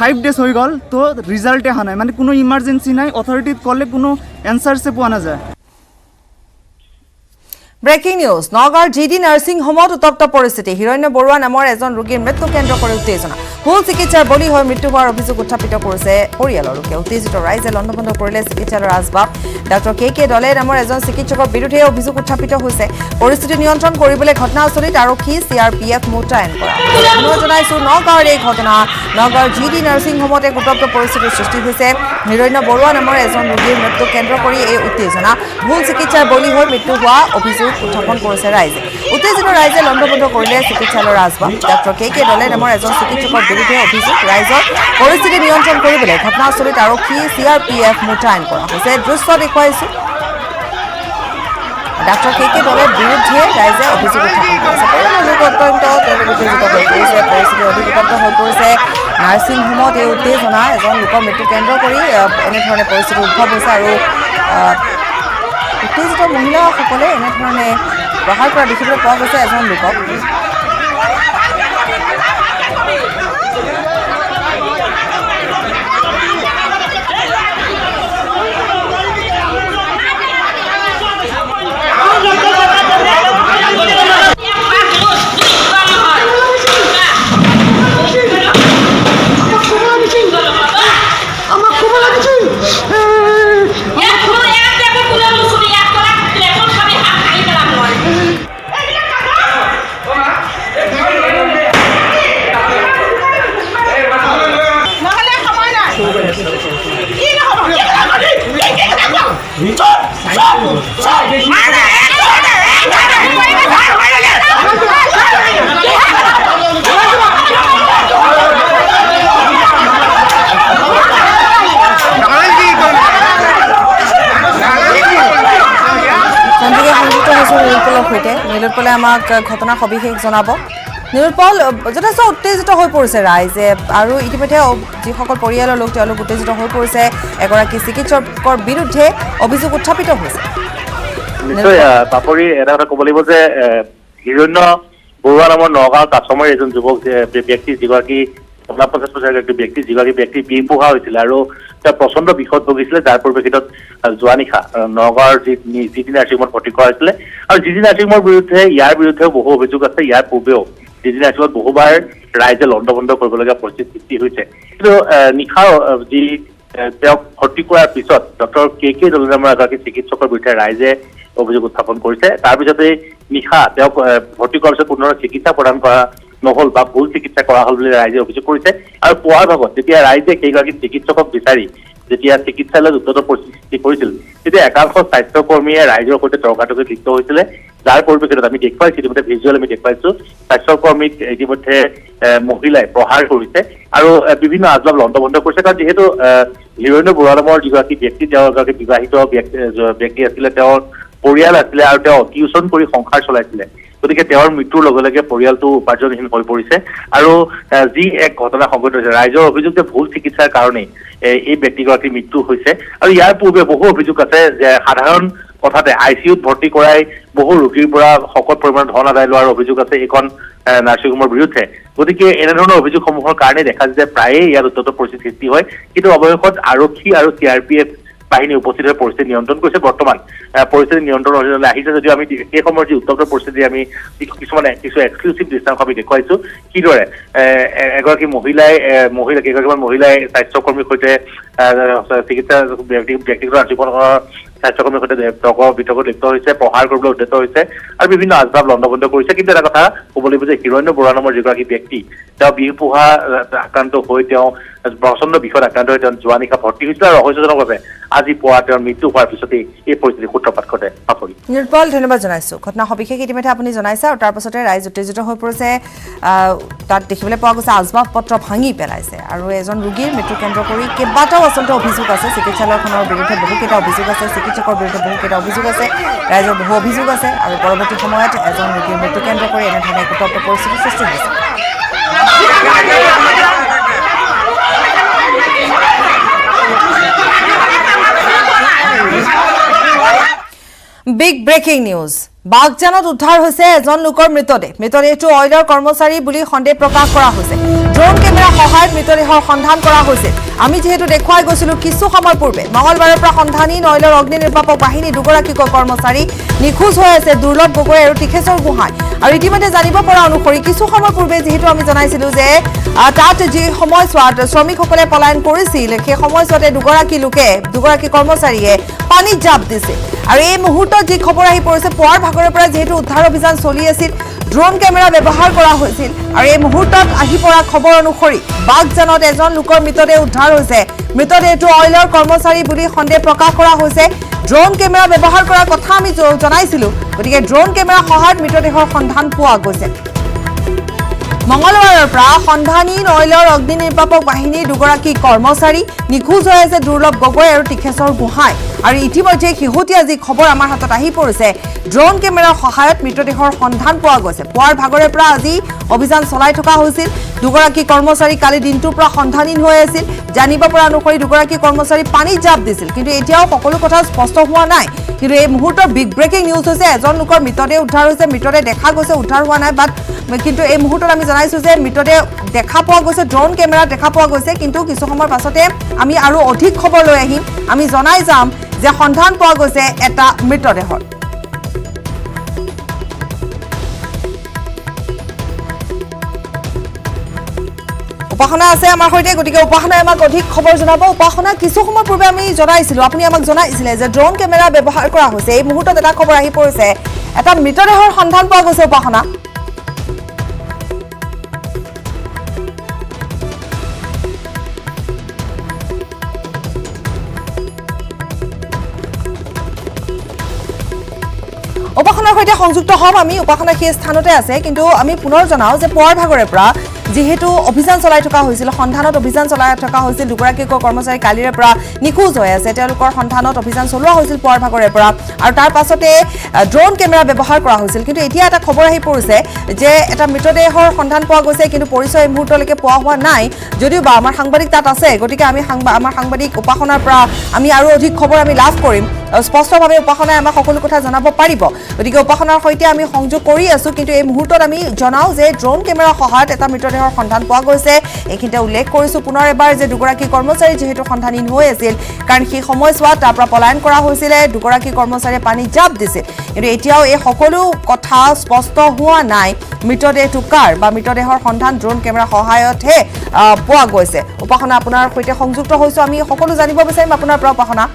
5 ডেজ হৈ গ'ল তো ৰিজাল্টে অহা নাই মানে কোনো ইমাৰ্জেঞ্চি নাই অথৰিটিত ক'লে কোনো এনচাৰ্ছে পোৱা নাযায় ব্ৰেকিং নিউজ নগাঁৱৰ জিডি নাৰ্ছিং হোমত উত্তপ্ত পৰিস্থিতি হিৰণ্য বৰুৱা নামৰ এজন ৰোগীৰ মৃত্যু কেন্দ্ৰ কৰি উত্তেজনা ভুল চিকিৎসাৰ বলি হৈ মৃত্যু হোৱাৰ অভিযোগ উত্থাপিত কৰিছে পৰিয়ালৰ লোকে উত্তেজিত ৰাইজে লণ্ডভণ্ড কৰিলে চিকিৎসালয়ৰ আচবাব ডক্টৰ কে দলে নামৰ এজন চিকিৎসকৰ বিৰুদ্ধে অভিযোগ উত্থাপিত হৈছে পৰিস্থিতি নিয়ন্ত্ৰণ কৰিবলৈ ঘটনাস্থলীত আৰক্ষী CRPF মোতায়েন কৰা পুনৰ জনাইছো নগাঁৱৰ এই ঘটনা নগাঁৱৰ জিডি নাৰ্ছিং হোমত এক উত্তপ্ত পৰিস্থিতিৰ সৃষ্টি হৈছে হিৰণ্য বৰুৱা নামৰ এজন ৰোগীৰ মৃত্যু কেন্দ্ৰ কৰি এই উত্তেজনা ভুল চিকিৎসাৰ বলি হৈ মৃত্যু হোৱা অভিযোগ উত্থাপন কৰিছে ৰাইজে উত্তেজিত ৰাইজে লণ্ডভণ্ড কৰিলে চিকিৎসালয়ৰ আচবাব ডক্টৰ কে দলে নামৰ এজন চিকিৎসকৰ বিৰুদ্ধে অভিযোগ ৰাইজৰ পৰিস্থিতি নিয়ন্ত্ৰণ কৰিবলৈ ঘটনাস্থলীত আৰক্ষী CRPF মোতায়েন কৰা হৈছে দৃশ্য দেখুৱাইছো ডক্টৰ কে দলৰ বিৰুদ্ধে ৰাইজে অভিযোগ উত্থাপন কৰিছে পৰিয়ালৰ লোক অত্যন্ত উত্তেজিত হৈ পৰিছে পৰিস্থিতি অধিক উত্তপ্ত হৈ পৰিছে নাৰ্ছিং হোমত এই উত্তেজনা এজন লোকৰ মৃত্যু কেন্দ্ৰ কৰি এনেধৰণে পৰিস্থিতি উদ্ভৱ হৈছে আৰু উত্তেজিত মহিলাসকলে এনেধৰণে প্ৰহাৰ কৰা দেখিবলৈ পোৱা গৈছে এজন লোকক। নীলোৎপলে আমাক ঘটনাৰ সবিশেষ জনাব। নীলোৎপল, যথেষ্ট উত্তেজিত হৈ পৰিছে ৰাইজে আৰু ইতিমধ্যে যিসকল পৰিয়ালৰ লোক তেওঁলোক উত্তেজিত হৈ পৰিছে। এগৰাকী চিকিৎসকৰ বিৰুদ্ধে অভিযোগ উত্থাপিত হৈছে। নিশ্চয় পাপৰি, এটা কথা ক'ব লাগিব যে হিৰণ্য বৰুৱা নামৰ নগাঁৱৰ কাছমাৰীৰ এজন যুৱক ব্যক্তি, যিগৰাকী 50 বছৰীয়া এগৰাকী ব্যক্তি, যিগৰাকী ব্যক্তি বিষ-পোহা হৈছিলে আৰু তেওঁ প্ৰচণ্ড বিষত ভুগিছিলে, যাৰ পৰিপ্ৰেক্ষিতত যোৱা নিশা নগাঁৱৰ যি নাৰ্ছিংহোমত ভৰ্তি কৰা হৈছিলে। আৰু যি নাৰ্ছিংহোমৰ বিৰুদ্ধে ইয়াৰ বিৰুদ্ধেও বহু অভিযোগ আছে। ইয়াৰ পূৰ্বেও যি নাৰ্ছিংহোমত বহুবাৰ ৰাইজে লণ্ডভণ্ড কৰিবলগীয়া পৰিস্থিতিৰ সৃষ্টি হৈছে। কিন্তু নিশা যি তেওঁক ভৰ্তি কৰাৰ পিছত ডক্টৰ কে দলে নামৰ এগৰাকী চিকিৎসকৰ বিৰুদ্ধে ৰাইজে অভিযোগ উত্থাপন কৰিছে। তাৰপিছতে নিশা তেওঁক ভৰ্তি কৰাৰ পিছত কোনো চিকিৎসা প্ৰদান কৰা নহল বা ভুল চিকিৎসা কৰা হল বুলি ৰাইজে অভিযোগ কৰিছে। আৰু পুৱাৰ ভাগত যেতিয়া ৰাইজে কেইগৰাকী চিকিৎসকক বিচাৰি যেতিয়া চিকিৎসালয়ত উদ্যত পৰিস্থিতি সৃষ্টি কৰিছিল, তেতিয়া একাংশ স্বাস্থ্যকৰ্মীয়ে ৰাইজৰ সৈতে তৰ্কাতৰ্কিত লিপ্ত হৈছিলে, যাৰ পৰিপ্ৰেক্ষিতত আমি দেখুৱাইছো, ইতিমধ্যে ভিজুৱেল আমি দেখুৱাইছো, স্বাস্থ্যকৰ্মীক ইতিমধ্যে মহিলাই প্ৰহাৰ কৰিছে আৰু বিভিন্ন আজবাব লণ্ডভণ্ড কৰিছে। কাৰণ যিহেতু হিৰণ্য বৰুৱা নামৰ যিগৰাকী ব্যক্তি, তেওঁ এগৰাকী বিবাহিত ব্যক্তি আছিলে, তেওঁৰ পৰিয়াল আছিলে আৰু তেওঁ টিউচন কৰি সংসাৰ চলাইছিলে। গতিকে তেওঁৰ মৃত্যুৰ লগে লগে পৰিয়ালটো উপাৰ্জনহীন হৈ পৰিছে আৰু যি এক ঘটনা সংঘটিত হৈছে, ৰাইজৰ অভিযোগ যে ভুল চিকিৎসাৰ কাৰণেই এই ব্যক্তিগৰাকীৰ মৃত্যু হৈছে। আৰু ইয়াৰ পূৰ্বে বহু অভিযোগ আছে যে সাধাৰণ কথাতে ICUত ভৰ্তি কৰাই বহু ৰোগীৰ পৰা শকত পৰিমাণৰ ধন আদায় লোৱাৰ অভিযোগ আছে এইখন নাৰ্ছিংহোমৰ বিৰুদ্ধে। গতিকে এনেধৰণৰ অভিযোগসমূহৰ কাৰণে দেখা যায় যে প্ৰায়েই ইয়াত উত্তপ্ত পৰিস্থিতিৰ সৃষ্টি হয়। কিন্তু অৱশেষত আৰক্ষী আৰু CRPF বাহিনী উপস্থিত হৈ পৰিস্থিতি নিয়ন্ত্ৰণ কৰিছে। বৰ্তমান পৰিস্থিতি নিয়ন্ত্ৰণ অধীনলৈ আহিছে যদিও আমি সেই সময়ৰ যি উত্তপ্ত পৰিস্থিতি আমি কিছু এক্সক্লুচিভ দৃশ্যাংশ আমি দেখুৱাইছো, কিদৰে কেইগৰাকীমান মহিলাই স্বাস্থ্যকৰ্মীৰ সৈতে চিকিৎসা ব্যক্তিগত জীৱনৰ স্বাস্থ্যকৰ্মীৰ সৈতে বিতৰ্কত লিপ্ত হৈছে, প্ৰহাৰ কৰিবলৈ উদ্যত হৈছে আৰু বিভিন্ন আচবাব লণ্ডভণ্ড কৰিছে। কিন্তু এটা কথা ক'ব লাগিব যে হিৰণ্য বৰুৱা নামৰ যিগৰাকী ব্যক্তি, তেওঁ বিষ-পোহা আক্ৰান্ত হৈ তেওঁ প্ৰচণ্ড বিষত আক্ৰান্ত হৈ তেওঁ যোৱা নিশা ভৰ্তি হৈছিল আৰু ৰহস্যজনকভাৱে আজি পুৱা তেওঁৰ মৃত্যু হোৱাৰ পিছতেই এই পৰিস্থিতিৰ সূত্ৰপাত ঘটে। নীলোৎপল, ধন্যবাদ জনাইছো। ঘটনা সবিশেষ ইতিমধ্যে আপুনি জনাইছে আৰু তাৰ পাছতে ৰাইজ উত্তেজিত হৈ পৰিছে। তাত দেখিবলৈ পোৱা গৈছে আচবাব পত্ৰ ভাঙি পেলাইছে আৰু এজন ৰোগীৰ মৃত্যু কেন্দ্ৰ কৰি কেইবাটাও আচলতে অভিযোগ আছে। চিকিৎসালয়খনৰ বিৰুদ্ধে বহুকেইটা অভিযোগ আছে, চিকিৎসকৰ বিৰুদ্ধে বহুকেইটা অভিযোগ আছে, ৰাইজৰ বহু অভিযোগ আছে আৰু পৰৱৰ্তী সময়ত এজন ৰোগীৰ মৃত্যু কেন্দ্ৰ কৰি এনেধৰণে এক উত্তপ্ত পৰিস্থিতিৰ সৃষ্টি হৈছে। Big breaking news. বাগজানত উদ্ধাৰ হৈছে এজন লোকৰ মৃতদেহ। মৃতদেহটো অইলৰ কৰ্মচাৰী বুলি সন্দেহ প্ৰকাশ কৰা হৈছে। ড্ৰোন কেমেৰা সহায়ত মৃতদেহৰ সন্ধান কৰা হৈছে। আমি যেহেতু দেখুৱাই গৈছিলো কিছু সময় পূৰ্বে মঙলবাৰৰ পৰা সন্ধানহীন অইলৰ অগ্নি নিৰ্বাপক বাহিনী দুগৰাকীকৈ কৰ্মচাৰী নিখোজ হৈ আছে, দুৰ্লভ গগৈ আৰু টিখেশ্বৰ গোহাঁই। আৰু ইতিমধ্যে জানিব পৰা অনুসৰি কিছু সময় পূৰ্বে যিহেতু আমি জনাইছিলো যে তাত যি সময়ছোৱাত শ্ৰমিকসকলে পলায়ন কৰিছিল, সেই সময়ছোৱাতে দুগৰাকী কৰ্মচাৰীয়ে পানীত জাপ দিছিল। আৰু এই মুহূৰ্তত যি খবৰ আহি পৰিছে, পুৱাৰ ভাগৰ পৰা যিহেতু উদ্ধাৰ অভিযান চলি আছিল, ড্ৰোন কেমেৰা ব্যৱহাৰ কৰা হৈছিল আৰু এই মুহূৰ্তত আহি পৰা খবৰ অনুসৰি বাগজানত এজন লোকৰ মৃতদেহ উদ্ধাৰ হৈছে। মৃতদেহটো অইলৰ কৰ্মচাৰী বুলি সন্দেহ প্ৰকাশ কৰা হৈছে। ড্ৰোন কেমেৰা ব্যৱহাৰ কৰাৰ কথা আমি জনাইছিলো, গতিকে ড্ৰোন কেমেৰা সহায়ত মৃতদেহৰ সন্ধান পোৱা গৈছে। মঙলবাৰৰ পৰা সন্ধানহীন অইলৰ অগ্নি নিৰ্বাপক বাহিনীৰ দুগৰাকী কৰ্মচাৰী নিখোজ হৈ আছে দুৰ্লভ গগৈ আৰু টিখেশ্বৰ গোহাঁই আৰু ইতিমধ্যে শেহতীয়া যি খবৰ আমাৰ হাতত আহি পৰিছে ড্ৰোন কেমেৰাৰ সহায়ত মৃতদেহৰ সন্ধান পোৱা গৈছে পুৱাৰ ভাগৰে পৰা আজি অভিযান চলাই থকা হৈছিল দুগৰাকী কৰ্মচাৰী কালি দিনটোৰ পৰা সন্ধানহীন হৈ আছিল জানিব পৰা অনুসৰি দুগৰাকী কৰ্মচাৰী পানীত জাপ দিছিল কিন্তু এতিয়াও সকলো কথা স্পষ্ট হোৱা নাই কিন্তু এই মুহূৰ্তৰ বিগ ব্ৰেকিং নিউজ হৈছে এজন লোকৰ মৃতদেহ উদ্ধাৰ হৈছে মৃতদেহ দেখা গৈছে উদ্ধাৰ হোৱা নাই বাট কিন্তু এই মুহূৰ্তত আমি জনাইছো যে মৃতদেহ দেখা পোৱা গৈছে ড্ৰোন কেমেৰাত দেখা পোৱা গৈছে কিন্তু কিছু সময়ৰ পাছতে আমি আৰু অধিক খবৰ লৈ আহিম আমি জনাই যাম যে সন্ধান পোৱা গৈছে এটা মৃতদেহৰ উপাসনা আছে আমাৰ সৈতে গতিকে উপাসনাই আমাক অধিক খবৰ জনাব উপাসনা কিছু সময় পূৰ্বে আমি জনাইছিলো আপুনি আমাক জনাইছিলে যে ড্ৰোন কেমেৰা ব্যৱহাৰ কৰা হৈছে এই মুহূৰ্তত এটা খবৰ আহি পৰিছে এটা মৃতদেহৰ সন্ধান পোৱা গৈছে উপাসনা উপাসনাৰ সৈতে সংযুক্ত হম আমি উপাসনা সেই স্থানতে আছে কিন্তু আমি পুনৰ জনাও যে পুৱাৰ ভাগৰে পৰা যেহেতু অভিযান চলাই থকা হৈছিল সন্ধানত অভিযান চলাই থকা হৈছিল দুগৰাকী কৰ্মচাৰী কালিৰে পৰা নিখোজ হৈ আছে তেওঁলোকৰ সন্ধানত অভিযান চলোৱা হৈছিল পুৱাৰ ভাগৰে পৰা আৰু তাৰ পাছতে ড্ৰোন কেমেৰা ব্যৱহাৰ কৰা হৈছিল কিন্তু এতিয়া এটা খবৰ আহি পৰিছে যে এটা মৃতদেহৰ সন্ধান পোৱা গৈছে কিন্তু পৰিচয় এই মুহূৰ্তলৈকে পোৱা হোৱা নাই যদিও বা আমাৰ সাংবাদিক তাত আছে গতিকে আমি আমাৰ সাংবাদিক উপাসনাৰ পৰা আমি আৰু অধিক খবৰ আমি লাভ কৰিম স্পষ্টভাৱে উপাসনাই আমাক সকলো কথা জনাব পাৰিব গতিকে উপাসনাৰ সৈতে আমি সংযোগ কৰি আছো কিন্তু এই মুহূৰ্তত আমি জনাও যে ড্ৰোন কেমেৰাৰ সহায়ত এটা মৃতদেহৰ সন্ধান পোৱা গৈছে এইখিনিতে উল্লেখ কৰিছো পুনৰ এবাৰ যে দুগৰাকী কৰ্মচাৰী যেহেতু সন্ধানহীন হৈ আছিল কাৰণ সেই সময়ছোৱাত তাৰ পৰা পলায়ন কৰা হৈছিলে দুগৰাকী কৰ্মচাৰীয়ে পানীত জাপ দিছিল কিন্তু এতিয়াও এই সকলো কথা স্পষ্ট হোৱা নাই মৃতদেহটো কাৰ বা মৃতদেহৰ সন্ধান ড্ৰোন কেমেৰাৰ সহায়তহে পোৱা গৈছে উপাসনা আপোনাৰ সৈতে সংযুক্ত হৈছো আমি সকলো জানিব বিচাৰিম আপোনাৰ পৰা উপাসনা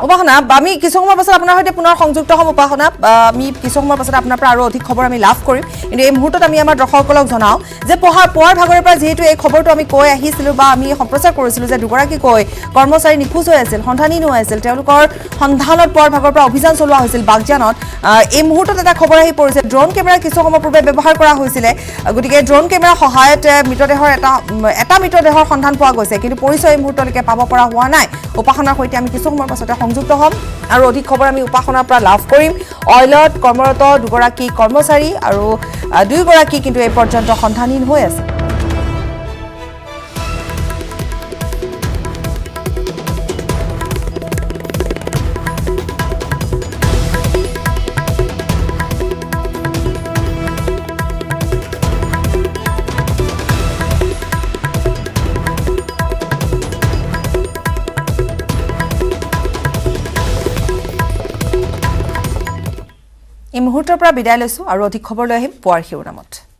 উপাসনা আমি কিছু সময় পাছত আপোনাৰ সৈতে পুনৰ সংযুক্ত হ'ম উপাসনা আমি কিছু সময়ৰ পাছত আপোনাৰ পৰা আৰু অধিক খবৰ আমি লাভ কৰিম কিন্তু এই মুহূৰ্তত আমি আমাৰ দৰ্শকসকলক জনাওঁ যে পুৱাৰ ভাগৰে পৰা যিহেতু এই খবৰটো আমি কৈ আহিছিলোঁ বা আমি সম্প্ৰচাৰ কৰিছিলোঁ যে দুগৰাকী কৰ্মচাৰী নিখোজ হৈ আছিল সন্ধানহীন হৈ আছিল তেওঁলোকৰ সন্ধানত পুৱাৰ ভাগৰ পৰা অভিযান চলোৱা হৈছিল বাগজানত এই মুহূৰ্তত এটা খবৰ আহি পৰিছে ড্ৰোন কেমেৰা কিছু সময় পূৰ্বে ব্যৱহাৰ কৰা হৈছিলে গতিকে ড্ৰোন কেমেৰাৰ সহায়ত মৃতদেহৰ এটা মৃতদেহৰ সন্ধান পোৱা গৈছে কিন্তু পৰিচয় এই মুহূৰ্তলৈকে পাব পৰা হোৱা নাই উপাসনাৰ সৈতে আমি কিছু সময়ৰ পাছতে সংযুক্ত হ'ম আৰু অধিক খবৰ আমি উপাসনাৰ পৰা লাভ কৰিম অইলত কৰ্মৰত দুগৰাকী কৰ্মচাৰী আৰু দুইগৰাকী কিন্তু এই পৰ্যন্ত সন্ধানহীন হৈ আছে এই মুহূৰ্তৰ পৰা বিদায় লৈছো আৰু অধিক খবৰ লৈ আহিম পুৱাৰ শিৰোনামত